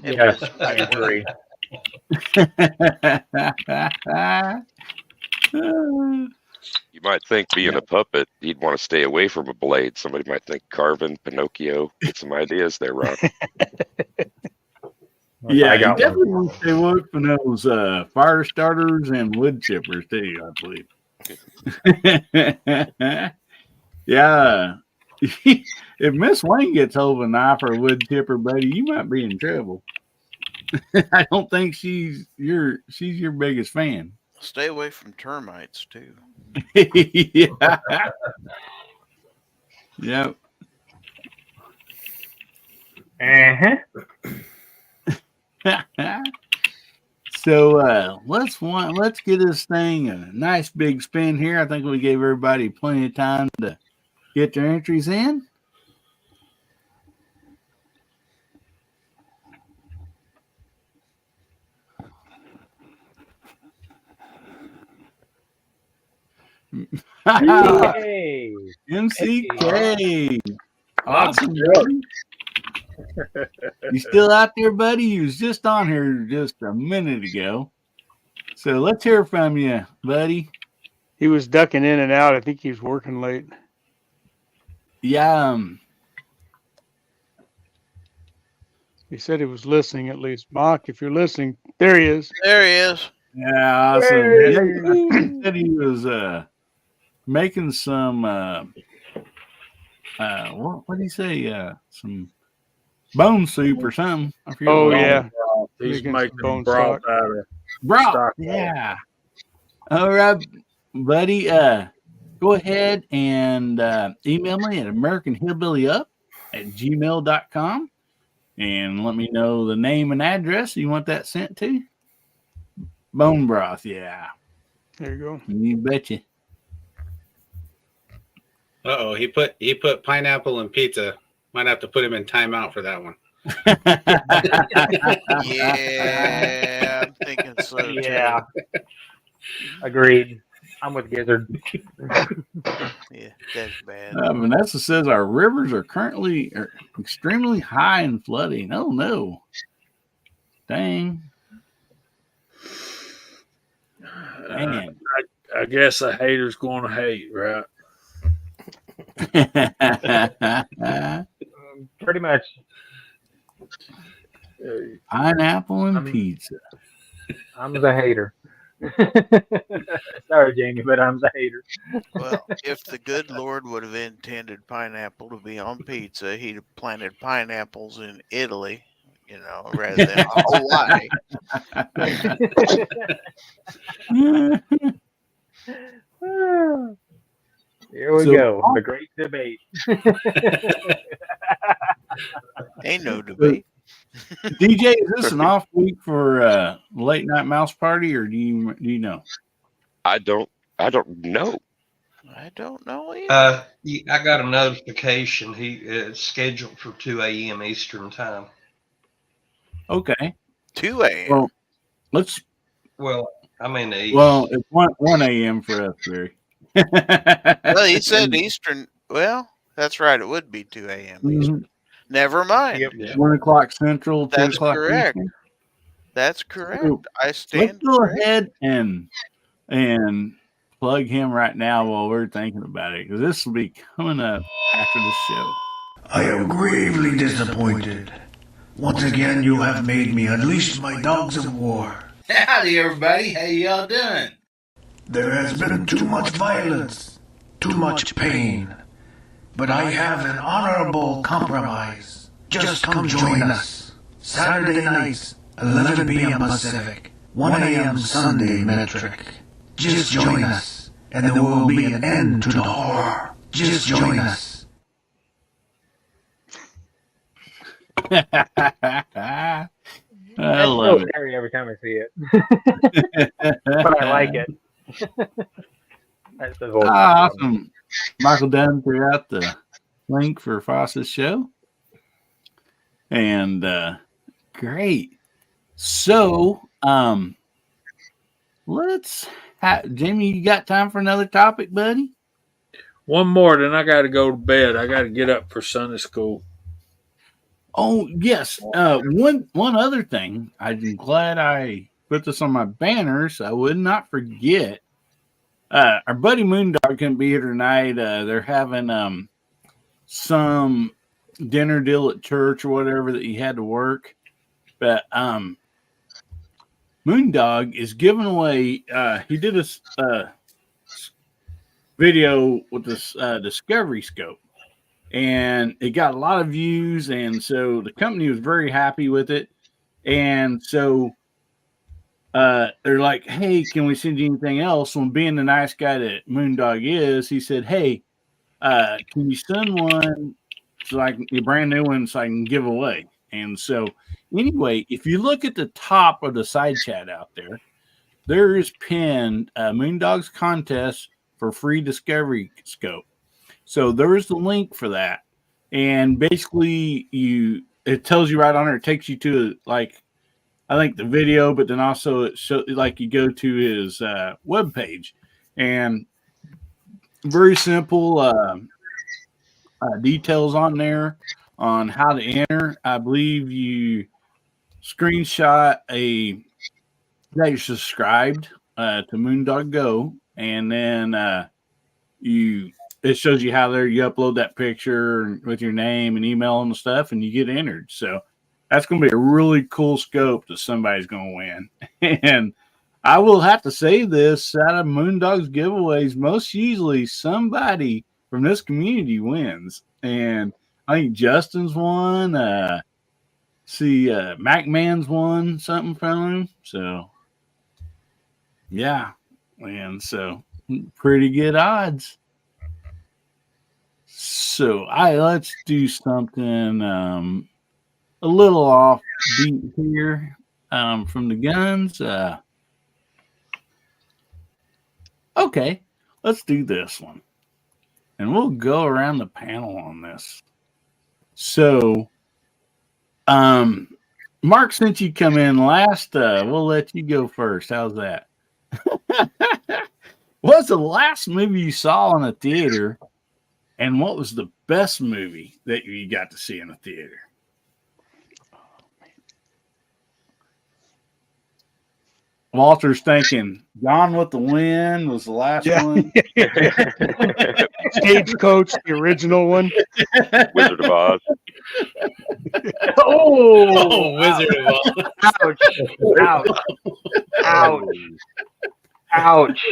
Speaker 10: Yes, I agree.
Speaker 8: You might think being a puppet, he'd want to stay away from a blade. Somebody might think carving Pinocchio. Get some ideas there, Ron.
Speaker 1: Yeah, you definitely want to stay away from those fire starters and wood chippers too, I believe. Yeah. If Miss Wayne gets hold of a knife or a wood chipper, buddy, you might be in trouble. I don't think she's your biggest fan.
Speaker 9: Stay away from termites too.
Speaker 1: Yeah. Yep. So let's get this thing a nice big spin here. I think we gave everybody plenty of time to get their entries in.
Speaker 10: Hey,
Speaker 1: MCK. Awesome. You still out there, buddy? You was just on here just a minute ago. So let's hear from you, buddy.
Speaker 7: He was ducking in and out. I think he was working late.
Speaker 1: Yeah.
Speaker 7: He said he was listening at least. Mark, if you're listening, there he is.
Speaker 9: There he is.
Speaker 1: Yeah, awesome.
Speaker 7: Hey!
Speaker 1: Yeah, he said he was making some what did he say? Some bone soup or something. I forget
Speaker 7: Oh
Speaker 1: what it was.
Speaker 7: yeah,
Speaker 3: He's
Speaker 7: Making some
Speaker 3: making
Speaker 7: bone
Speaker 3: broth
Speaker 7: stock.
Speaker 3: out of
Speaker 1: Broth.
Speaker 3: stock.
Speaker 1: Yeah. All right, buddy. Go ahead and email me at AmericanHillbillyUp@gmail.com and let me know the name and address you want that sent to. Bone broth, yeah.
Speaker 7: There you go.
Speaker 1: You betcha.
Speaker 5: Uh-oh, he put pineapple and pizza. Might have to put him in timeout for that one.
Speaker 9: Yeah, I'm thinking so too.
Speaker 10: Yeah. Agreed. I'm with Gizzard.
Speaker 9: Yeah, that's bad.
Speaker 1: Vanessa says our rivers are currently extremely high in flooding. Oh no. Dang. Man.
Speaker 3: I guess a hater's going to hate, right?
Speaker 10: Pretty much.
Speaker 1: Pineapple and pizza.
Speaker 10: I'm the hater. Sorry, Jamie, but I'm the hater.
Speaker 9: Well, if the good Lord would have intended pineapple to be on pizza, he'd have planted pineapples in Italy, rather than Hawaii.
Speaker 10: Here we go. The great debate.
Speaker 9: Ain't no debate.
Speaker 1: DJ, is this an off week for late night mouse party, or do you know?
Speaker 8: I don't know.
Speaker 9: I don't know either.
Speaker 6: I got a notification. It's scheduled for 2 a.m. Eastern time.
Speaker 1: Okay.
Speaker 9: 2 a.m.
Speaker 1: Well, let's.
Speaker 6: Well, I'm in the East.
Speaker 1: Well, it's 1 a.m. for us, Barry.
Speaker 9: Well, he said Eastern. Well, that's right. It would be 2 a.m. Eastern. Never mind.
Speaker 6: Yep.
Speaker 1: 1 o'clock Central, 2
Speaker 9: That's
Speaker 1: o'clock
Speaker 9: correct.
Speaker 1: Eastern.
Speaker 9: That's correct.
Speaker 1: So,
Speaker 9: I stand
Speaker 1: let's go
Speaker 9: correct.
Speaker 1: ahead and plug him right now while we're thinking about it, because this will be coming up after the show.
Speaker 12: I am gravely disappointed. Once again, you have made me unleash my dogs of war.
Speaker 1: Howdy, everybody. How y'all doing?
Speaker 12: There has been too much violence, too much pain. But I have an honorable compromise. Just come join us. Saturday nights, 11 p.m. Pacific, 1 a.m. Sunday metric. Just join us, and there will be an end to the horror. Just join us.
Speaker 1: I
Speaker 10: That's
Speaker 1: love
Speaker 10: so
Speaker 1: it.
Speaker 10: scary every time I see it. But I like it. That's the voice.
Speaker 1: Awesome. Michael Dunn threw out the link for Foss's show. And great. So, Jamie, you got time for another topic, buddy?
Speaker 3: One more, then I got to go to bed. I got to get up for Sunday school.
Speaker 1: Oh, yes. One other thing. I'm glad I put this on my banner so I would not forget. Our buddy Moondog couldn't be here tonight. They're having some dinner deal at church or whatever that he had to work. But Moondog is giving away. He did a video with this Discovery Scope, and it got a lot of views, and so the company was very happy with it. And so they're like, hey, can we send you anything else? When being the nice guy that Moondog is, he said, hey, can you send one so I can a brand new one so I can give away? And so anyway, if you look at the top of the side chat out there is pinned Moondog's contest for free Discovery Scope. So there is the link for that. And basically it tells you right on there, it takes you to like I think the video, but then also it shows like you go to his webpage, and very simple details on there on how to enter. I believe you screenshot that you're subscribed to Moondog Go, and then it shows you how you upload that picture with your name and email and stuff, and you get entered. So that's going to be a really cool scope that somebody's going to win. And I will have to say this, out of Moondogs giveaways, most usually somebody from this community wins. And I think Justin's won. MacMan's won something from him. So, yeah. And so, pretty good odds. So, let's do something a little offbeat here from the guns. Okay, let's do this one. And we'll go around the panel on this. So, Mark, since you come in last, we'll let you go first. How's that? What's the last movie you saw in a theater? And what was the best movie that you got to see in a theater? Walter's thinking Gone with the Wind was the last one.
Speaker 7: Stagecoach, the original one.
Speaker 8: Wizard of Oz.
Speaker 5: Oh, Wizard of Oz.
Speaker 10: Ouch. Ouch. Ouch. Ouch.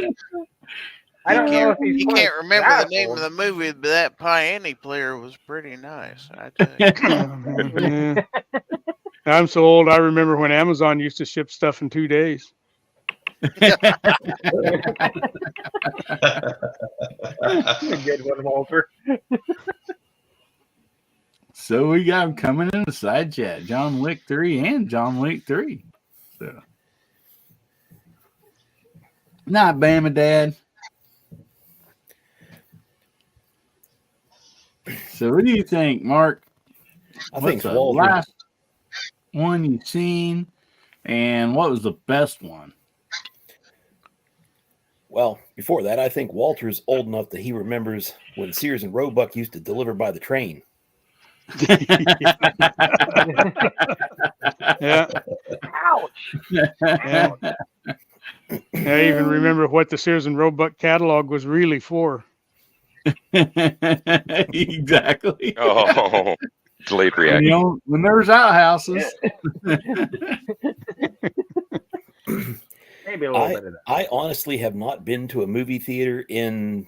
Speaker 10: I don't know if he's
Speaker 9: You
Speaker 10: funny.
Speaker 9: can't remember the
Speaker 10: That's
Speaker 9: name
Speaker 10: old.
Speaker 9: of the movie, but that Piany player was pretty nice. I tell you.
Speaker 7: Yeah. I'm so old. I remember when Amazon used to ship stuff in 2 days.
Speaker 10: Good one, Walter.
Speaker 1: So we got him coming in the side chat, John Wick 3 and John Wick 3. So not Bama Dad. So what do you think, Mark?
Speaker 11: I think
Speaker 1: the
Speaker 11: Walter.
Speaker 1: last one you've seen, and what was the best one?
Speaker 11: Well, before that, I think Walter's old enough that he remembers when Sears and Roebuck used to deliver by the train.
Speaker 7: Yeah.
Speaker 10: Ouch.
Speaker 7: Yeah. I even remember what the Sears and Roebuck catalog was really for.
Speaker 1: Exactly.
Speaker 8: Oh, delayed reaction.
Speaker 1: When there's outhouses.
Speaker 10: Maybe a little bit of that.
Speaker 11: I honestly have not been to a movie theater in,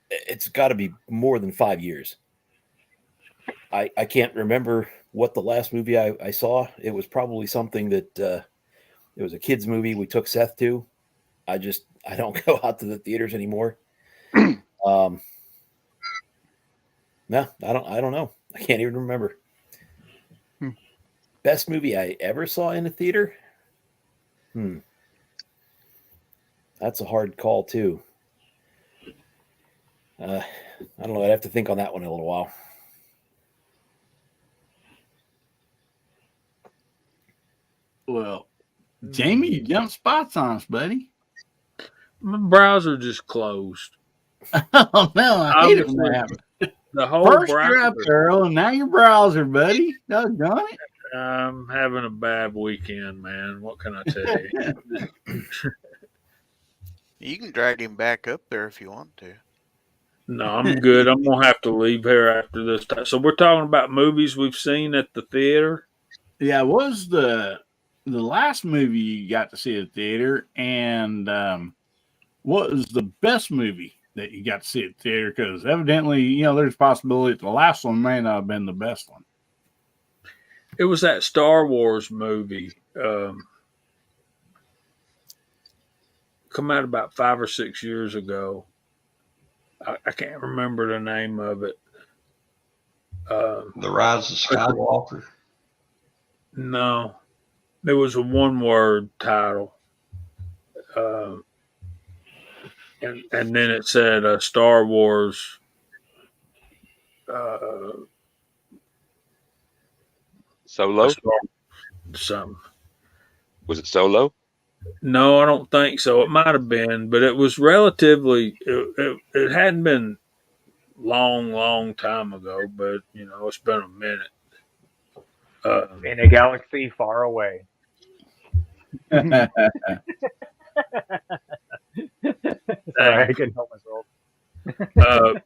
Speaker 11: it's got to be more than 5 years. I can't remember what the last movie I saw. It was probably something that it was a kid's movie we took Seth to. I don't go out to the theaters anymore. No, I don't know. I can't even remember. Best movie I ever saw in a theater? That's a hard call too. I don't know. I'd have to think on that one a little while.
Speaker 1: Well, Jamie, you jumped spots on us, buddy.
Speaker 3: My browser just closed.
Speaker 1: Oh no, I hate it when that happens.
Speaker 3: The whole
Speaker 1: First
Speaker 3: browser.
Speaker 1: you're up, Earl, and now your browser, buddy. Doggone it.
Speaker 3: I'm having a bad weekend, man. What can I tell you?
Speaker 9: You can drag him back up there if you want to.
Speaker 3: No, I'm good. I'm gonna have to leave here after this time. So we're talking about movies we've seen at the theater.
Speaker 1: Yeah, what was the last movie you got to see at the theater, and what was the best movie that you got to see at the theater? Because evidently, there's a possibility that the last one may not have been the best one.
Speaker 3: It was that Star Wars movie. Come out about 5 or 6 years ago. I can't remember the name of it.
Speaker 6: The Rise of Skywalker.
Speaker 3: No, there was a one-word title, and then it said Star Wars.
Speaker 8: Solo?
Speaker 3: Something.
Speaker 8: Was it Solo?
Speaker 3: No, I don't think so. It might have been, but it was relatively. It hadn't been long time ago, but it's been a minute.
Speaker 10: In a galaxy far away. Sorry, I couldn't help myself.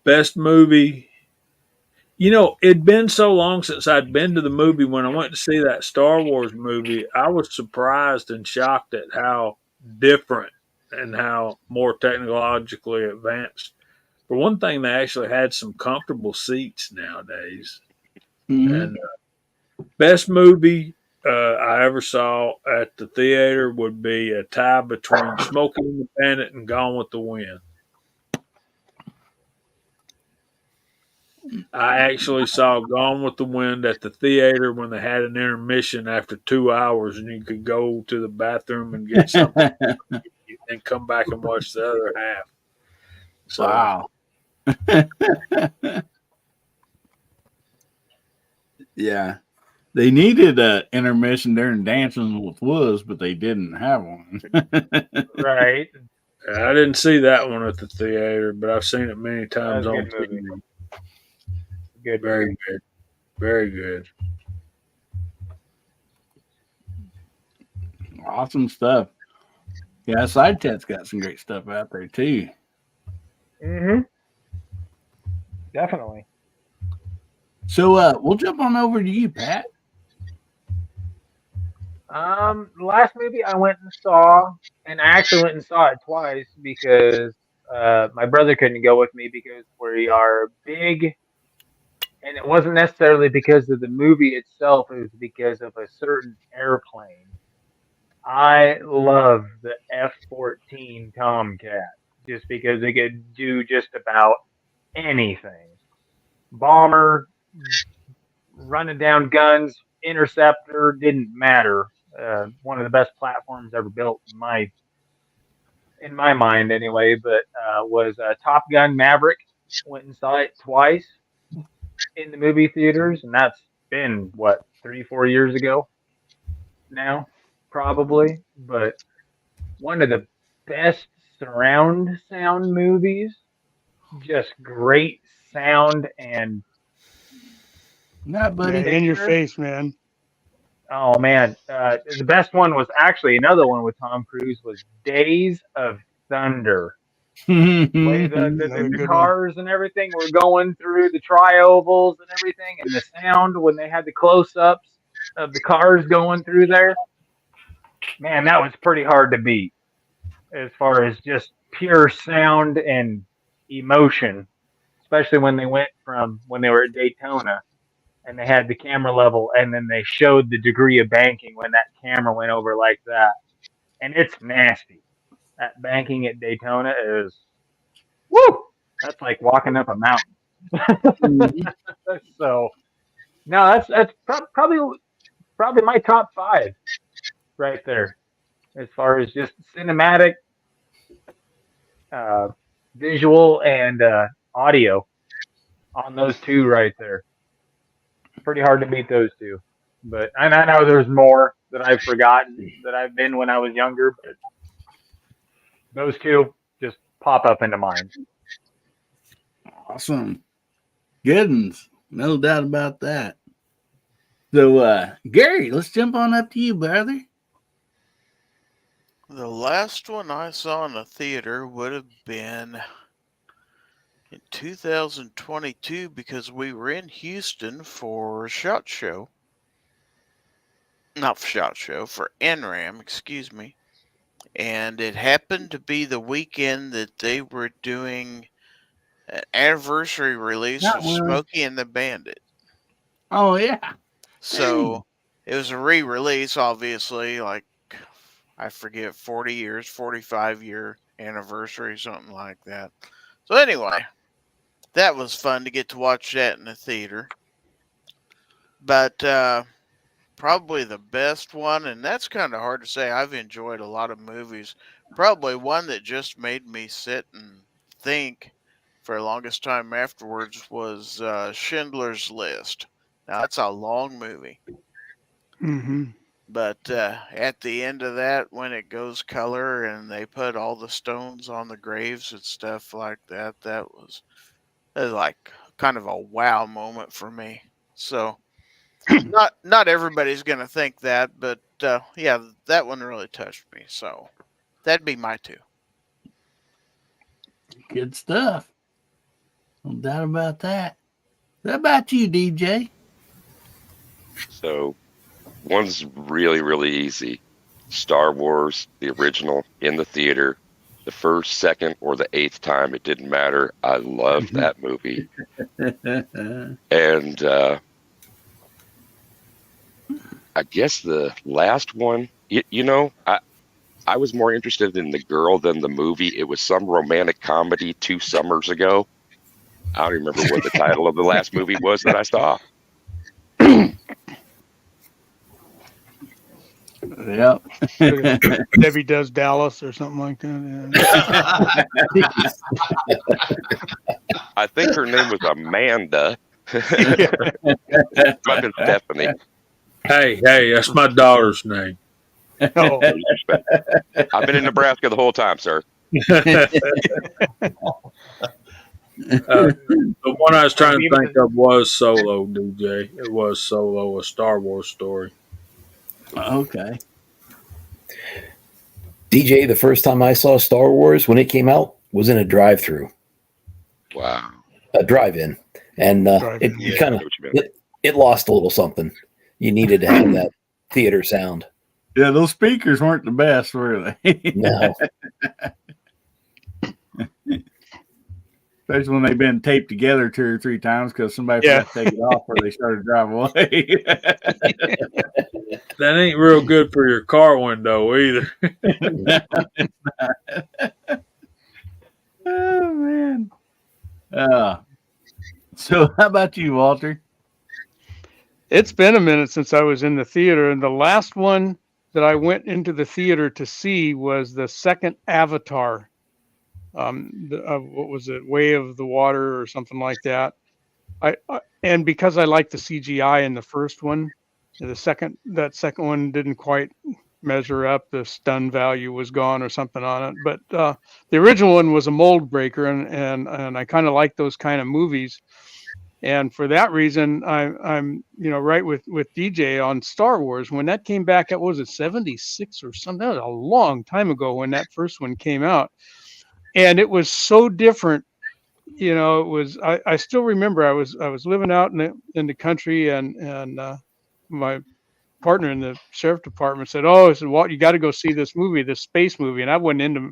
Speaker 3: Best movie. It'd been so long since I'd been to the movie. When I went to see that Star Wars movie, I was surprised and shocked at how different and how more technologically advanced. For one thing, they actually had some comfortable seats nowadays. And best movie I ever saw at the theater would be a tie between Smokey and the Bandit and Gone with the Wind. I actually saw Gone with the Wind at the theater when they had an intermission after 2 hours, and you could go to the bathroom and get something and come back and watch the other half. So,
Speaker 1: wow. Yeah. They needed an intermission during Dancing with Wolves, but they didn't have one.
Speaker 10: Right.
Speaker 3: I didn't see that one at the theater, but I've seen it many times
Speaker 10: That was a
Speaker 3: on
Speaker 10: good movie.
Speaker 3: TV.
Speaker 10: Good
Speaker 3: Very
Speaker 10: movie.
Speaker 3: good. Very good.
Speaker 1: Awesome stuff. Yeah, Side Chat's got some great stuff out there too.
Speaker 10: Definitely.
Speaker 1: So we'll jump on over to you, Pat.
Speaker 10: The last movie I went and saw, and I actually went and saw it twice because my brother couldn't go with me because we are big, and it wasn't necessarily because of the movie itself. It was because of a certain airplane. I love the F-14 Tomcat just because they could do just about anything. Bomber, running down guns, interceptor, didn't matter. One of the best platforms ever built in my mind anyway. But was Top Gun Maverick. Went and saw it twice in the movie theaters, and that's been what 3-4 years ago now, probably. But one of the best surround sound movies. Just great sound and
Speaker 1: Not buddy.
Speaker 7: Yeah, in your face, man.
Speaker 10: Oh man, the best one was actually another one with Tom Cruise was Days of Thunder. Way
Speaker 7: Another
Speaker 10: the
Speaker 7: good one.
Speaker 10: cars and everything were going through the triovals and everything, and the sound when they had the close-ups of the cars going through there. Man, that was pretty hard to beat as far as just pure sound and emotion, especially when they went from when they were at Daytona and they had the camera level and then they showed the degree of banking when that camera went over like that. And it's nasty. That banking at Daytona is woo! That's like walking up a mountain. So no, that's probably my top five right there as far as just cinematic, uh, visual, and audio on those two right there. Pretty hard to beat those two. But and I know there's more that I've forgotten that I've been when I was younger, but those two just pop up into mind.
Speaker 1: Awesome. Good ones. No doubt about that. So Gary, let's jump on up to you, brother.
Speaker 9: The last one I saw in a theater would have been in 2022 because we were in Houston for SHOT Show. Not for SHOT Show, for NRAM, excuse me. And it happened to be the weekend that they were doing an anniversary release of Smokey and the Bandit.
Speaker 1: Oh, yeah.
Speaker 9: So it was a re-release, obviously, like, I forget, 40 years, 45-year anniversary, something like that. So anyway, that was fun to get to watch that in the theater. But probably the best one, and that's kind of hard to say. I've enjoyed a lot of movies. Probably one that just made me sit and think for the longest time afterwards was Schindler's List. Now, that's a long movie.
Speaker 7: Mm-hmm.
Speaker 9: But at the end of that, when it goes color and they put all the stones on the graves and stuff like that, that was like kind of a wow moment for me. So not everybody's gonna think that, but yeah, that one really touched me. So that'd be my two.
Speaker 1: Good stuff. No doubt about that. What about you, DJ?
Speaker 8: So one's really, really easy. Star Wars, the original, in the theater. The first, second, or the 8th time, it didn't matter. I loved that movie. And I guess the last one, I was more interested in the girl than the movie. It was some romantic comedy 2 summers ago. I don't remember what the title of the last movie was that I saw.
Speaker 1: Yep.
Speaker 7: Debbie Does Dallas or something like that.
Speaker 8: Yeah. I think her name was Amanda. Might have been Stephanie.
Speaker 3: Hey, that's my daughter's name.
Speaker 7: Oh.
Speaker 8: I've been in Nebraska the whole time, sir.
Speaker 3: The one I was trying to think of was Solo, DJ. It was Solo, a Star Wars story.
Speaker 1: Okay.
Speaker 11: DJ, the first time I saw Star Wars when it came out was in a drive-through.
Speaker 8: Wow.
Speaker 11: A drive-in. And it kind of it lost a little something. You needed to have that theater sound.
Speaker 1: Yeah, those speakers weren't the best, were they?
Speaker 11: No.
Speaker 1: Especially when they've been taped together 2 or 3 times because somebody forgot to take it off or they started driving away.
Speaker 3: That ain't real good for your car window either.
Speaker 1: Oh, man. So how about you, Walter?
Speaker 7: It's been a minute since I was in the theater, and the last one that I went into the theater to see was the second Avatar. What was it, Way of the Water or something like that. And because I liked the CGI in the first one, that second one didn't quite measure up. The stun value was gone or something on it. But the original one was a mold breaker, and I kind of like those kind of movies. And for that reason, I'm right with DJ on Star Wars. When that came back, what was it, 76 or something? That was a long time ago when that first one came out. And it was so different. It was, I still remember I was living out in the country, and my partner in the sheriff department said, Walt, you got to go see this space movie. And I wasn't into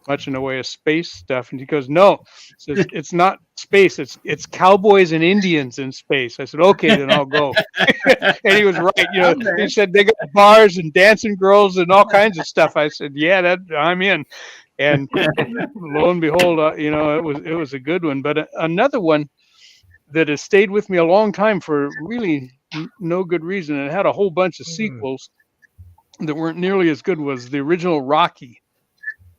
Speaker 7: much in the way of space stuff. And he goes, no, it's not space. It's cowboys and Indians in space. I said, okay, then I'll go. And he was right. He said they got bars and dancing girls and all kinds of stuff. I said, yeah, I'm in. And lo and behold, it was a good one. But another one that has stayed with me a long time for really no good reason, and it had a whole bunch of sequels that weren't nearly as good, was the original Rocky,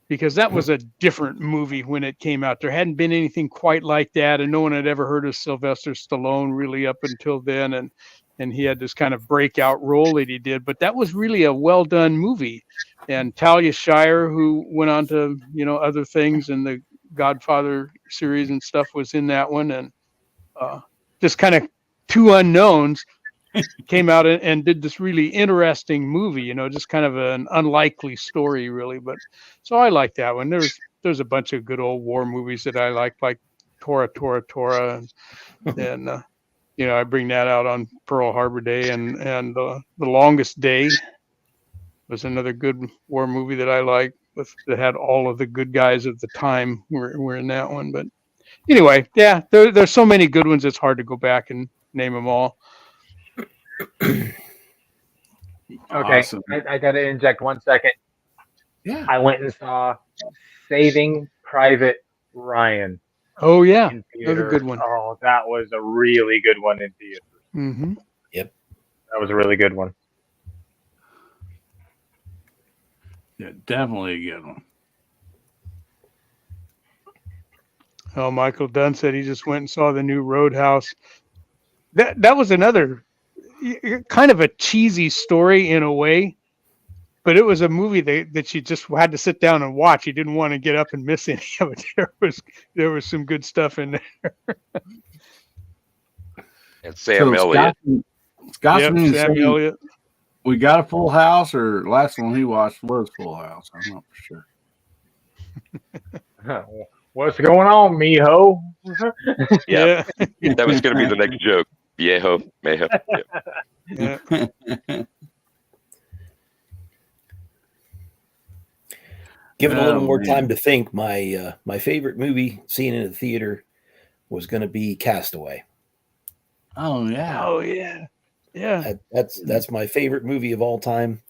Speaker 7: because that was a different movie when it came out. There hadn't been anything quite like that, and no one had ever heard of Sylvester Stallone really up until then, and he had this kind of breakout role that he did. But that was really a well-done movie. And Talia Shire, who went on to, other things in the Godfather series and stuff, was in that one. And just kind of two unknowns came out and did this really interesting movie, just kind of an unlikely story, really. But so I like that one. There's a bunch of good old war movies that I like Tora, and I bring that out on Pearl Harbor Day, and The Longest Day was another good war movie that I like, that had all of the good guys of the time were in that one. But anyway, yeah, there's so many good ones. It's hard to go back and name them all.
Speaker 10: Okay,
Speaker 1: Awesome.
Speaker 10: I got to inject 1 second.
Speaker 1: Yeah.
Speaker 10: I went and saw Saving Private Ryan.
Speaker 7: Oh, yeah.
Speaker 10: That was
Speaker 7: a good one.
Speaker 10: Oh, that was a really good one in theaters.
Speaker 7: Mm-hmm.
Speaker 11: Yep.
Speaker 10: That was a really good one.
Speaker 1: Yeah, definitely a good one.
Speaker 7: Oh, Michael Dunn said he just went and saw the new Roadhouse. That was another kind of a cheesy story in a way, but it was a movie that you just had to sit down and watch. You didn't want to get up and miss any of it. There was some good stuff in there.
Speaker 8: And Sam Elliott.
Speaker 1: Scotsman
Speaker 7: Sam Elliott.
Speaker 1: We got a Full House, or last one he watched was Full House. I'm not for sure.
Speaker 10: What's going on, mijo?
Speaker 8: Yeah.
Speaker 7: Yeah.
Speaker 8: That was going to be the next joke. Viejo, mejo. Yep.
Speaker 7: Yeah.
Speaker 11: Given a little
Speaker 1: Oh,
Speaker 11: more
Speaker 1: man.
Speaker 11: time to think, my favorite movie seen in the theater was going to be Castaway.
Speaker 1: Oh yeah.
Speaker 7: Oh yeah. Yeah.
Speaker 11: That's my favorite movie of all time.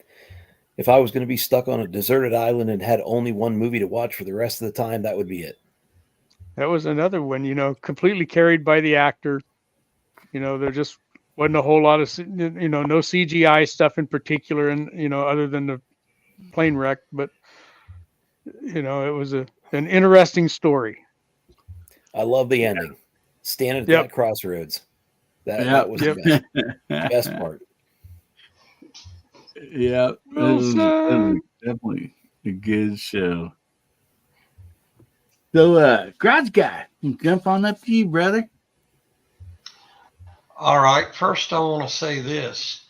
Speaker 11: If I was going to be stuck on a deserted island and had only one movie to watch for the rest of the time, that would be it.
Speaker 7: That was another one, completely carried by the actor. There just wasn't a whole lot of, no CGI stuff in particular, and other than the plane wreck. But it was an interesting story.
Speaker 11: I love the ending. Standing at
Speaker 7: Yep.
Speaker 11: that crossroads.
Speaker 1: Yep.
Speaker 11: That was
Speaker 7: Yep.
Speaker 11: the best part.
Speaker 1: Yeah, it
Speaker 7: Well
Speaker 1: was
Speaker 7: said.
Speaker 1: definitely a good show. So, Garage Guy, jump on up to you, brother.
Speaker 6: All right, first I want to say this.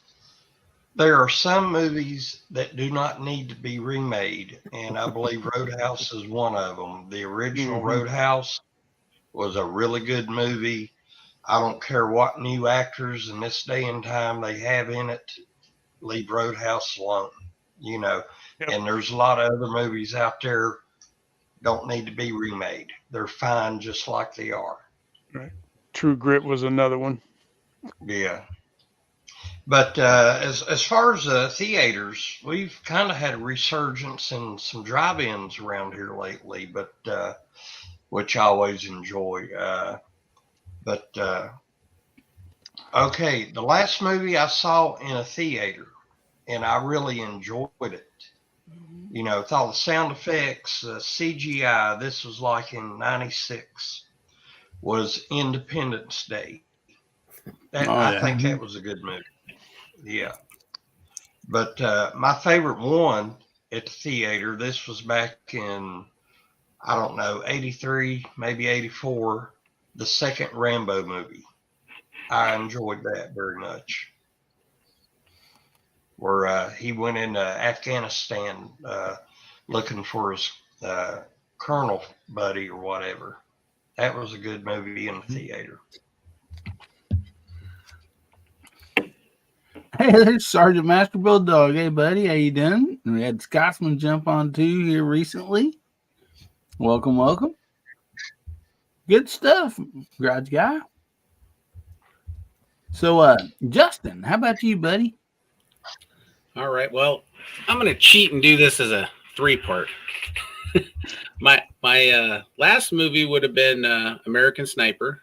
Speaker 6: There are some movies that do not need to be remade, and I believe Roadhouse is one of them. The original Roadhouse was a really good movie. I don't care what new actors in this day and time they have in it, leave Roadhouse alone,
Speaker 7: Yep.
Speaker 6: And there's a lot of other movies out there don't need to be remade. They're fine just like they are.
Speaker 7: Right. True Grit was another one.
Speaker 6: Yeah. But as far as theaters, we've kind of had a resurgence in some drive-ins around here lately, but which I always enjoy. But okay, the last movie I saw in a theater, and I really enjoyed it. With all the sound effects, CGI. This was like in '96. Was Independence Day. I think that was a good movie. Yeah. But my favorite one at the theater, this was back in, I don't know, 83, maybe 84, the second Rambo movie. I enjoyed that very much. Where he went into Afghanistan looking for his colonel buddy or whatever. That was a good movie in the theater.
Speaker 1: Hey, there's Sergeant Master Bulldog. Hey, buddy, how you doing? We had Scotsman jump on too here recently. Welcome, welcome. Good stuff, Garage Guy. So, Justin, how about you, buddy?
Speaker 5: All right. Well, I'm going to cheat and do this as a 3-part. my last movie would have been American Sniper.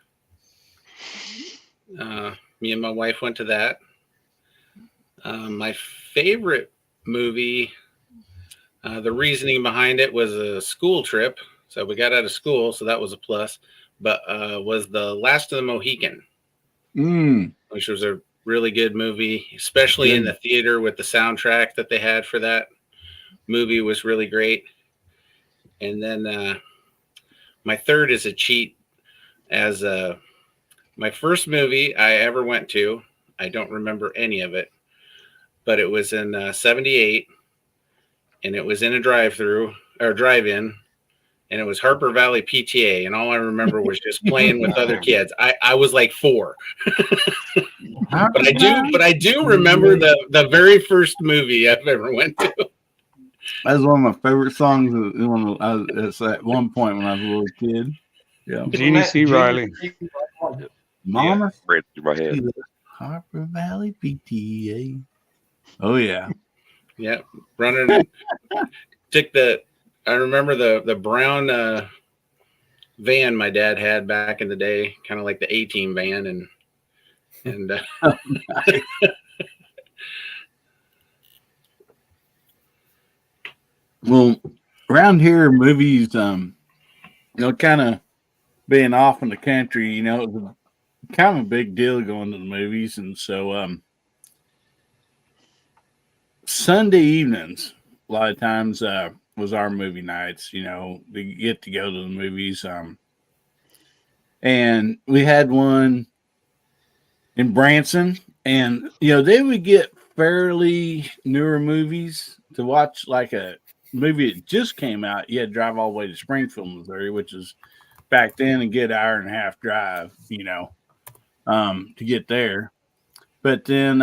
Speaker 5: Me and my wife went to that. My favorite movie, the reasoning behind it was a school trip. So we got out of school, so that was a plus. But was The Last of the Mohican, which was a really good movie, especially in the theater with the soundtrack that they had for that movie was really great. And then my third is a cheat as my first movie I ever went to. I don't remember any of it, but it was in 78 and it was in a drive-in, and it was Harper Valley PTA. And all I remember was just playing with other kids. I was like 4. But I do remember the very first movie I've ever went to.
Speaker 1: That's one of my favorite songs. It's at one point when I was a little kid. Yeah,
Speaker 7: Jeannie C. Riley.
Speaker 1: Mama,
Speaker 8: right through my head.
Speaker 1: Harper Valley PTA. Oh yeah,
Speaker 5: yeah. Running. I remember the brown van my dad had back in the day, kind of like the A-Team van, and
Speaker 1: well, around here, movies, kind of being off in the country, it was kind of a big deal going to the movies, and so Sunday evenings, a lot of times, was our movie nights. We get to go to the movies, and we had one in Branson, and they would get fairly newer movies to watch, like a movie that just came out, you had to drive all the way to Springfield, Missouri, which is back then a good hour and a half drive, to get there. But then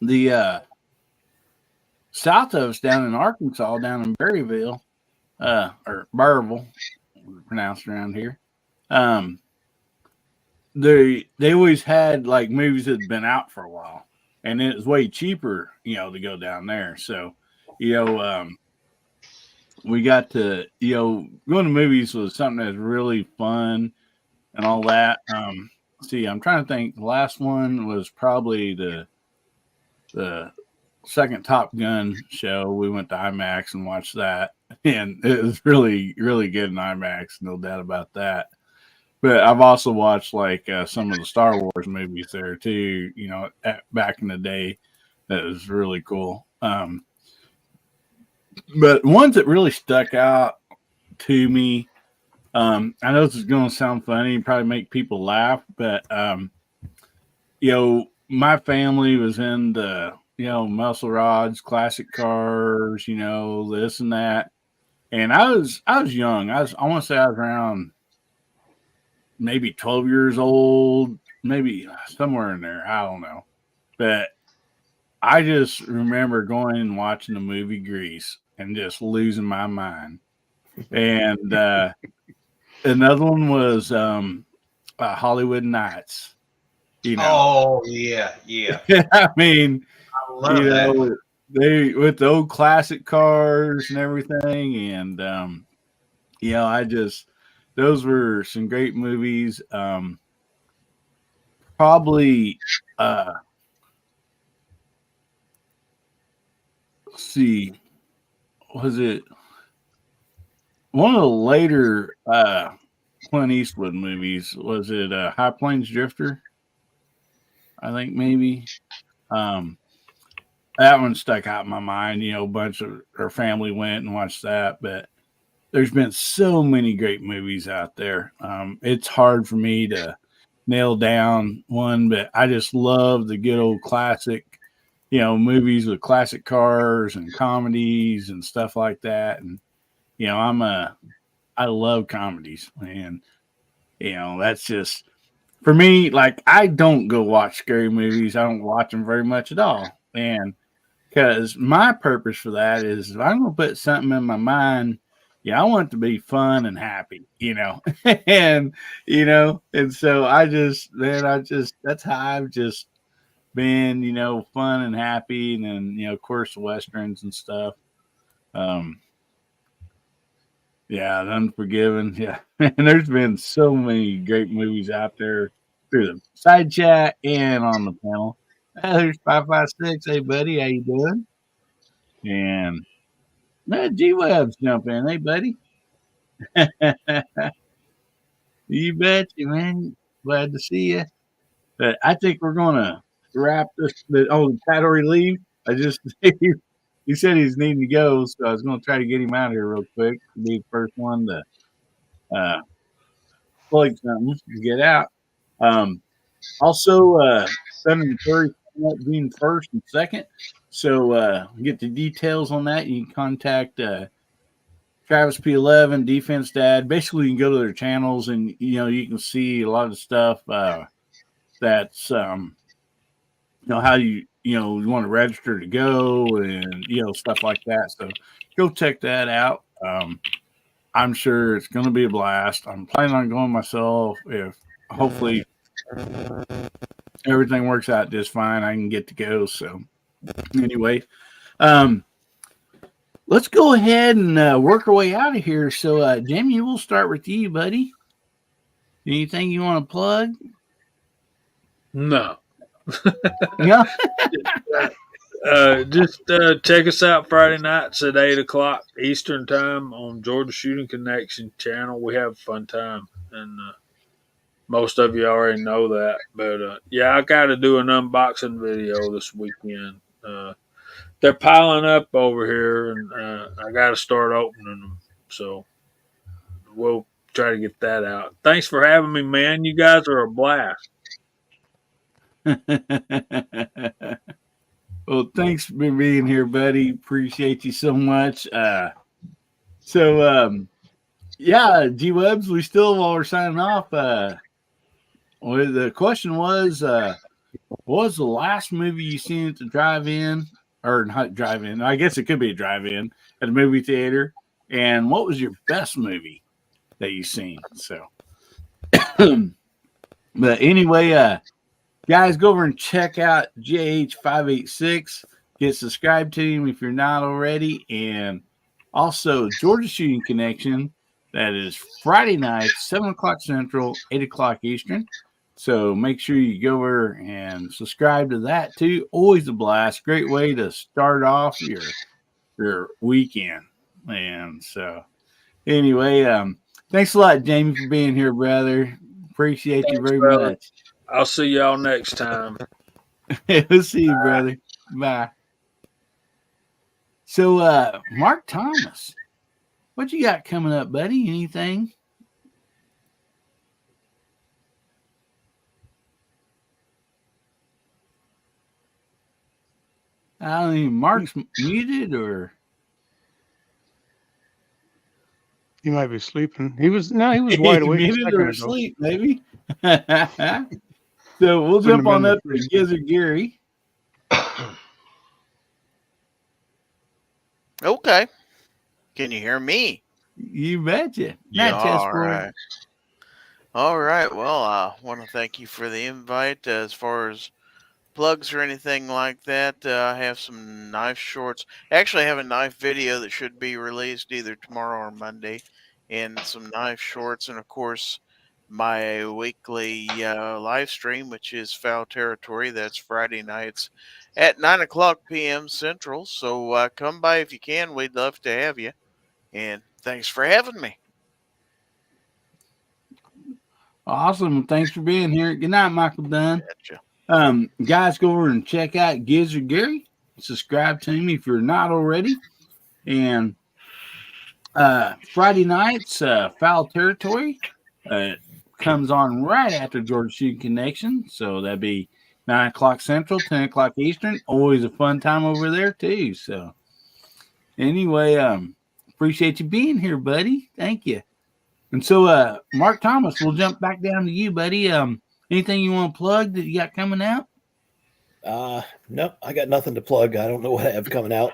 Speaker 1: the south of us down in Arkansas, down in Berryville, or Burville, pronounced around here, they always had like movies that had been out for a while, and it was way cheaper, to go down there. So, we got to, going to movies was something that's really fun and all that. See, I'm trying to think. The last one was probably the second Top Gun show. We went to IMAX and watched that, and it was really, really good in IMAX. No doubt about that. But I've also watched like some of the Star Wars movies there too. Back in the day, that was really cool. But ones that really stuck out to me, I know this is going to sound funny, probably make people laugh, but my family was in the muscle rods, classic cars, this and that, and I was young. I want to say I was around maybe 12 years old, maybe somewhere in there. I don't know. But I just remember going and watching the movie Grease and just losing my mind. And another one was Hollywood Nights.
Speaker 6: Oh, yeah.
Speaker 1: I mean,
Speaker 6: I love that.
Speaker 1: they with the old classic cars and everything. And, those were some great movies. Probably, let's see, was it one of the later Clint Eastwood movies? Was it High Plains Drifter? I think maybe. That one stuck out in my mind. A bunch of our family went and watched that, but there's been so many great movies out there. It's hard for me to nail down one, but I just love the good old classic, movies with classic cars and comedies and stuff like that. And, I love comedies, and, that's just for me. Like, I don't go watch scary movies. I don't watch them very much at all. And because my purpose for that is if I'm going to put something in my mind, I want it to be fun and happy, and, and so that's how I've just been, fun and happy. And then, of course, the Westerns and stuff. Yeah, the Unforgiven. Yeah. And there's been so many great movies out there through the side chat and on the panel. There's 556. Hey, buddy, how you doing? And G-Web's jumping. Hey, buddy. You bet you, man. Glad to see you. But I think we're going to wrap this. Pat already leave. I just, he said he's needing to go, so I was going to try to get him out here real quick. Be the first one to plug something to get out. Also, Thunder and Fury being first and second. So get the details on that. You can contact Travis P11, Defense Dad. Basically, you can go to their channels and you can see a lot of stuff that's how you want to register to go and stuff like that. So go check that out. I'm sure it's going to be a blast. I'm planning on going myself if hopefully everything works out just fine. I can get to go. So anyway, let's go ahead and work our way out of here. So Jamie, we'll start with you, buddy. Anything you want to plug?
Speaker 3: No.
Speaker 1: Yeah.
Speaker 3: Just check us out Friday nights at 8:00 Eastern time on Georgia Shooting Connection channel. We have a fun time, and most of you already know that. But I got to do an unboxing video this weekend. They're piling up over here, and I got to start opening them. So we'll try to get that out. Thanks for having me, man. You guys are a blast.
Speaker 1: Well, thanks for being here, buddy. Appreciate you so much. Yeah, G Webs, we still while we're signing off. Well, the question was, what was the last movie you seen at the drive-in, or not drive-in? I guess it could be a drive-in at a movie theater. And what was your best movie that you seen? So, but anyway, guys, go over and check out JH586. Get subscribed to him if you're not already, and also Georgia Shooting Connection. That is Friday night, 7 o'clock Central, 8 o'clock Eastern. So make sure you go over and subscribe to that too. Always a blast. Great way to start off your weekend. And so anyway, thanks a lot, Jamie, for being here, brother. Appreciate you very
Speaker 3: brother.
Speaker 1: much.
Speaker 3: I'll see y'all next time.
Speaker 1: We'll see you, brother. Bye. So Mark Thomas, what you got coming up, buddy? Anything? I don't even. Mark's muted, or
Speaker 7: he might be sleeping. He was wide awake.
Speaker 1: Muted or asleep, maybe. So we'll jump on up to Gizzard Gary.
Speaker 9: Okay. Can you hear me?
Speaker 1: You betcha.
Speaker 9: Yeah, all right. All right. Well, I want to thank you for the invite. As far as plugs or anything like that, I have some knife shorts. Actually, I have a knife video that should be released either tomorrow or Monday, and some knife shorts, and of course, my weekly live stream, which is Foul Territory. That's Friday nights at 9 o'clock p.m. Central. So come by if you can. We'd love to have you. And thanks for having me.
Speaker 1: Awesome. Thanks for being here. Good night, Michael Dunn. Guys, go over and check out Gizzard Gary. Subscribe to him if you're not already. And Friday nights, Foul Territory comes on right after Georgia Shooting Connection. So that'd be 9 o'clock Central, 10 o'clock Eastern. Always a fun time over there, too. So anyway, appreciate you being here, buddy. Thank you. And so, Mark Thomas, we'll jump back down to you, buddy. Anything you want to plug that you got coming out?
Speaker 11: Nope, I got nothing to plug. I don't know what I have coming out.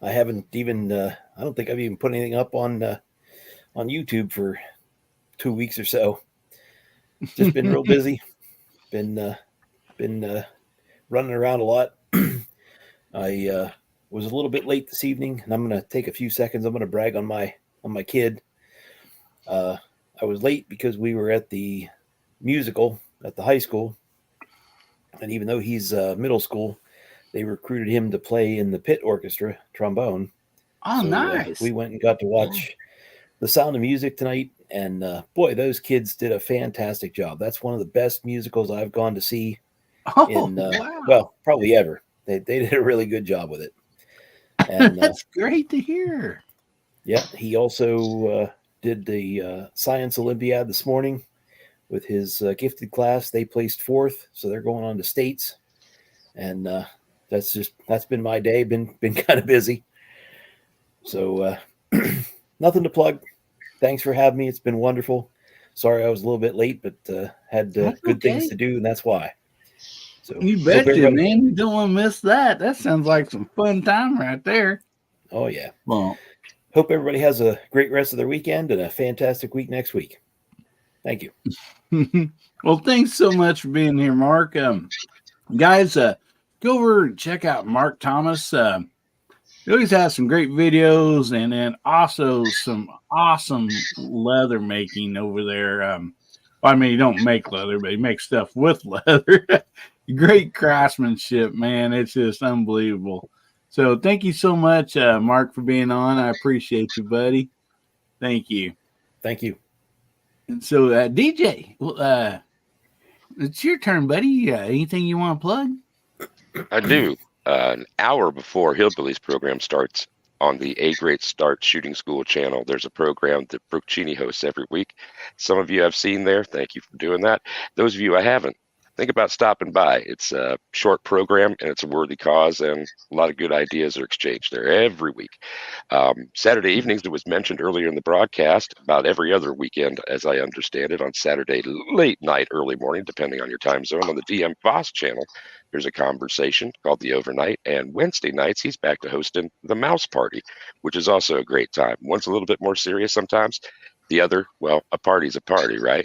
Speaker 11: I haven't even. I don't think I've even put anything up on YouTube for 2 weeks or so. Just been real busy. Been running around a lot. I was a little bit late this evening, and I'm going to take a few seconds. I'm going to brag on my kid. I was late because we were at the musical at the high school, and even though he's middle school, they recruited him to play in the pit orchestra, trombone.
Speaker 1: Oh, so, nice.
Speaker 11: We went and got to watch The Sound of Music tonight, and boy, those kids did a fantastic job. That's one of the best musicals I've gone to see
Speaker 1: wow.
Speaker 11: Well, probably ever. They did a really good job with it. And
Speaker 1: that's great to hear.
Speaker 11: Yeah, he also did the Science Olympiad this morning with his gifted class. They placed 4th, so they're going on to states. And that's been my day. Been kind of busy. So nothing to plug. Thanks for having me. It's been wonderful. Sorry I was a little bit late, but had good things to do, and that's why. So
Speaker 1: you betcha, man. You don't want to miss that. That sounds like some fun time right there.
Speaker 11: Oh yeah.
Speaker 1: Well,
Speaker 11: hope everybody has a great rest of their weekend and a fantastic week next week. Thank you.
Speaker 1: Well, thanks so much for being here, Mark. Guys, go over and check out Mark Thomas. He always has some great videos, and then also some awesome leather making over there. I mean, he don't make leather, but he makes stuff with leather. Great craftsmanship, man. It's just unbelievable. So thank you so much, Mark, for being on. I appreciate you, buddy. Thank you.
Speaker 11: Thank you.
Speaker 1: And so, DJ, it's your turn, buddy. Anything you want to plug?
Speaker 8: I do. An hour before Hillbilly's program starts on the A Great Start Shooting School channel, there's a program that Brooke Cheney hosts every week. Some of you I've seen there. Thank you for doing that. Those of you I haven't, think about stopping by. It's a short program and it's a worthy cause, and a lot of good ideas are exchanged there every week. Saturday evenings, it was mentioned earlier in the broadcast, about every other weekend, as I understand it, on Saturday late night, early morning, depending on your time zone, on the DM Foss channel. There's a conversation called The Overnight, and Wednesday nights he's back to hosting The Mouse Party, which is also a great time. One's a little bit more serious sometimes. The other, well, a party's a party, right?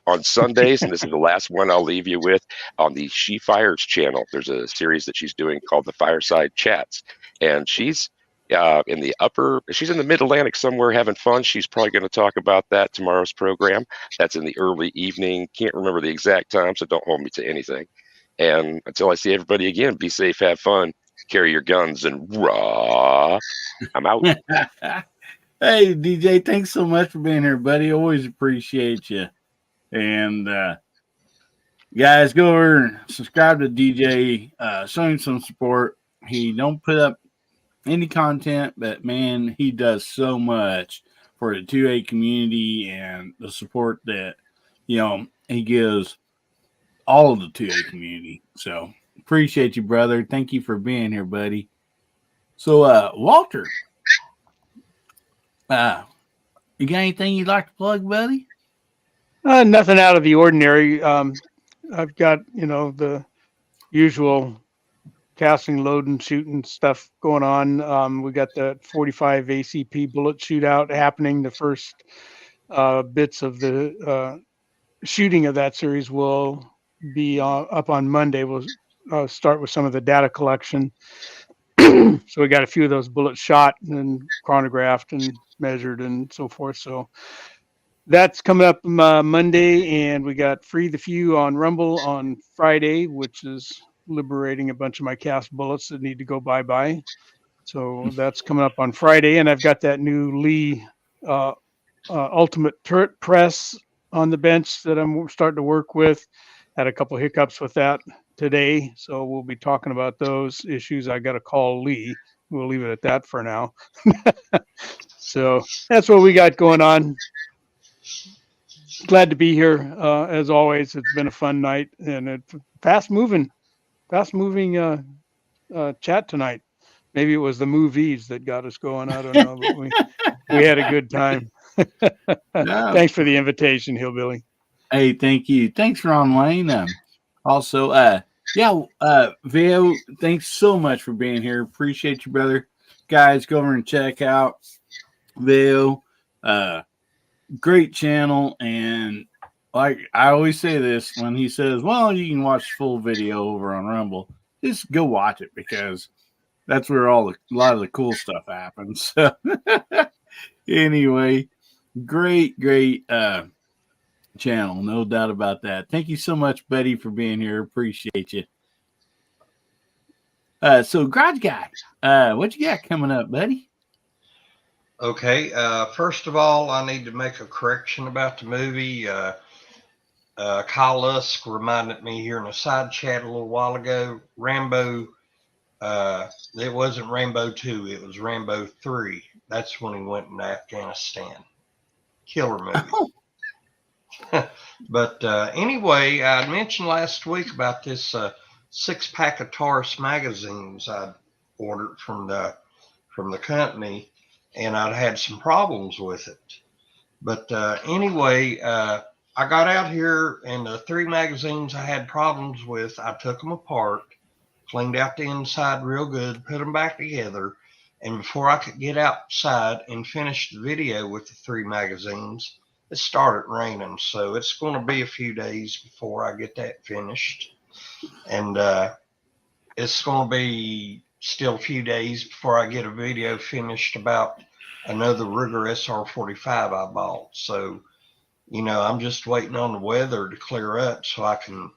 Speaker 8: On Sundays, and this is the last one I'll leave you with, on the She Fires channel, there's a series that she's doing called the Fireside Chats, and she's she's in the mid-Atlantic somewhere having fun. She's probably going to talk about that tomorrow's program. That's in the early evening. Can't remember the exact time, so don't hold me to anything. And until I see everybody again, be safe, have fun, carry your guns, and rock. I'm out.
Speaker 1: Hey, DJ, thanks so much for being here, buddy. Always appreciate you. And guys, go over and subscribe to DJ. Show him some support. He don't put up any content, but man, he does so much for the 2A community and the support that he gives all of the 2A community. So appreciate you, brother. Thank you for being here, buddy. So Walter, you got anything you'd like to plug, buddy?
Speaker 7: Nothing out of the ordinary. I've got, the usual casting, loading, shooting stuff going on. We got the 45 ACP bullet shootout happening. The first bits of the shooting of that series will be up on Monday. We'll start with some of the data collection. So we got a few of those bullets shot and chronographed and measured and so forth. So that's coming up Monday, and we got Free the Few on Rumble on Friday, which is liberating a bunch of my cast bullets that need to go bye-bye. So that's coming up on Friday, and I've got that new Lee Ultimate Turret Press on the bench that I'm starting to work with. Had a couple hiccups with that today, so we'll be talking about those issues. I got to call Lee. We'll leave it at that for now. So that's what we got going on. Glad to be here. As always, it's been a fun night, and it's fast moving chat tonight. Maybe it was the movies that got us going. I don't know, but we had a good time. Thanks for the invitation, Hillbilly.
Speaker 1: Hey, thank you. Thanks, Ron Wayne. Also, Veo, thanks so much for being here. Appreciate you, brother. Guys, go over and check out Veo. Great channel, and like I always say this when he says, well, you can watch full video over on Rumble, just go watch it, because that's where a lot of the cool stuff happens. So anyway, great channel, no doubt about that. Thank you so much, Betty, for being here. Appreciate you. So Garage Guy, what you got coming up, buddy?
Speaker 6: Okay, first of all, I need to make a correction about the movie. Kyle Lusk reminded me here in a side chat a little while ago, Rambo, it wasn't Rambo 2, it was Rambo 3. That's when he went into Afghanistan. Killer movie. But anyway, I mentioned last week about this 6-pack of Taurus magazines I'd ordered from the company, and I'd had some problems with it. But anyway, I got out here, and the 3 magazines I had problems with, I took them apart, cleaned out the inside real good, put them back together, and before I could get outside and finish the video with the 3 magazines, it started raining. So it's going to be a few days before I get that finished. And it's going to be still a few days before I get a video finished about another Ruger SR45 I bought. So, I'm just waiting on the weather to clear up so I can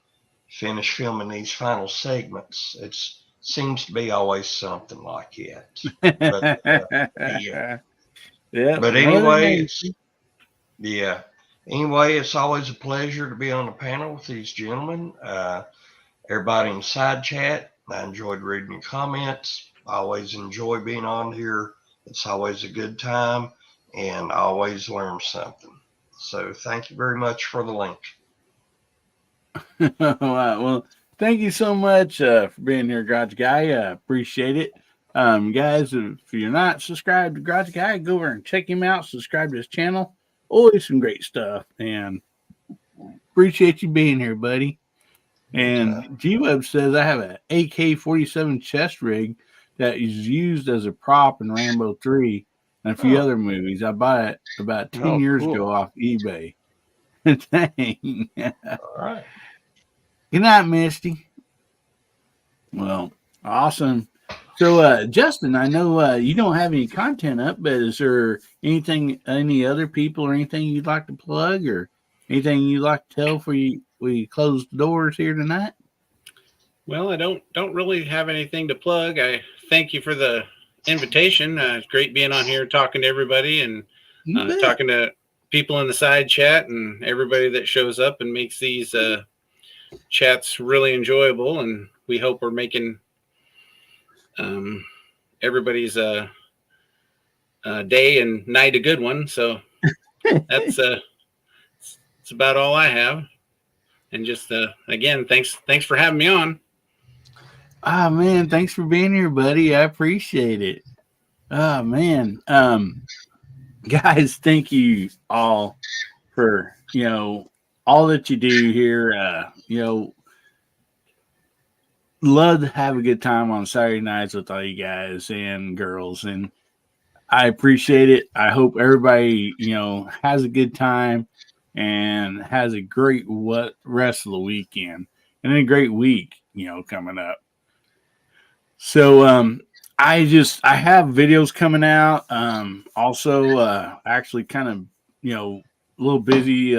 Speaker 6: finish filming these final segments. It seems to be always something like it. But, yeah. But anyway, it's always a pleasure to be on the panel with these gentlemen. Everybody in side chat, I enjoyed reading your comments. I always enjoy being on here. It's always a good time, and I always learn something. So thank you very much for the link.
Speaker 1: Well, thank you so much for being here, Garage Guy. Appreciate it. Guys, if you're not subscribed to Garage Guy, go over and check him out. Subscribe to his channel. Always some great stuff. And appreciate you being here, buddy. And G-Web says, I have an AK-47 chest rig that is used as a prop in Rambo 3 and a few other movies. I bought it about 10 years ago off eBay. Dang.
Speaker 6: All right.
Speaker 1: Good night, Misty. Well, awesome. So, Justin, I know you don't have any content up, but is there anything, any other people or anything you'd like to plug or anything you'd like to tell before we close the doors here tonight?
Speaker 5: Well, I don't really have anything to plug. I thank you for the invitation. It's great being on here talking to everybody and talking to people in the side chat and everybody that shows up and makes these chats really enjoyable. And we hope we're making everybody's day and night a good one. So that's about all I have. And just again, thanks for having me on.
Speaker 1: Ah, man, thanks for being here, buddy. I appreciate it. Oh, man. Guys, thank you all for, all that you do here. Love to have a good time on Saturday nights with all you guys and girls. And I appreciate it. I hope everybody, has a good time and has a great rest of the weekend and a great week, coming up. So, I have videos coming out. Also, actually kind of, a little busy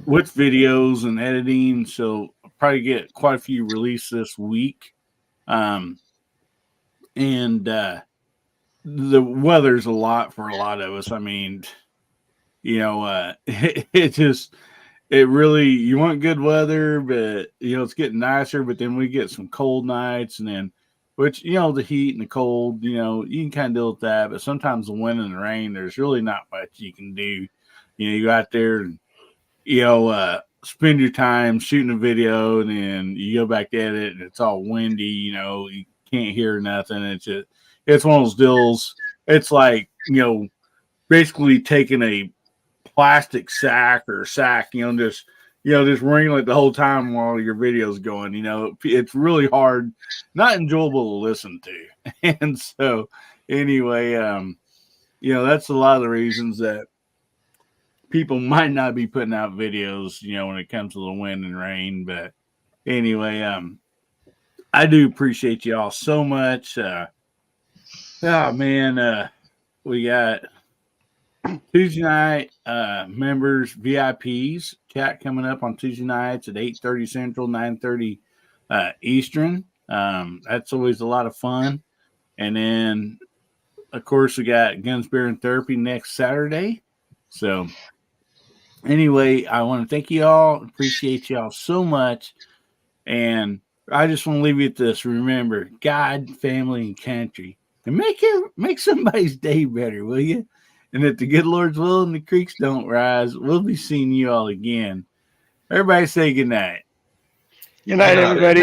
Speaker 1: with videos and editing. So I'll probably get quite a few released this week. And the weather's a lot for a lot of us. I mean, it really, you want good weather, but it's getting nicer, but then we get some cold nights and then, which, the heat and the cold, you can kind of deal with that, but sometimes the wind and the rain, there's really not much you can do. You go out there and, spend your time shooting a video and then you go back at it and it's all windy, you can't hear nothing. It's one of those deals. It's like, basically taking a plastic sack, just wringing it the whole time while your video's going. It's really hard, not enjoyable to listen to. And so anyway, that's a lot of the reasons that people might not be putting out videos, when it comes to the wind and rain. But anyway, I do appreciate you all so much. We got Tuesday night members, VIPs chat coming up on Tuesday nights at 8:30 Central, 9:30 Eastern. That's always a lot of fun. And then, of course, we got Guns, Beer, and Therapy next Saturday. So anyway, I want to thank you all. Appreciate you all so much. And I just want to leave you with this. Remember, God, family, and country. And make somebody's day better, will you? And if the good Lord's will and the creeks don't rise, we'll be seeing you all again. Everybody say good night.
Speaker 7: Good night, everybody.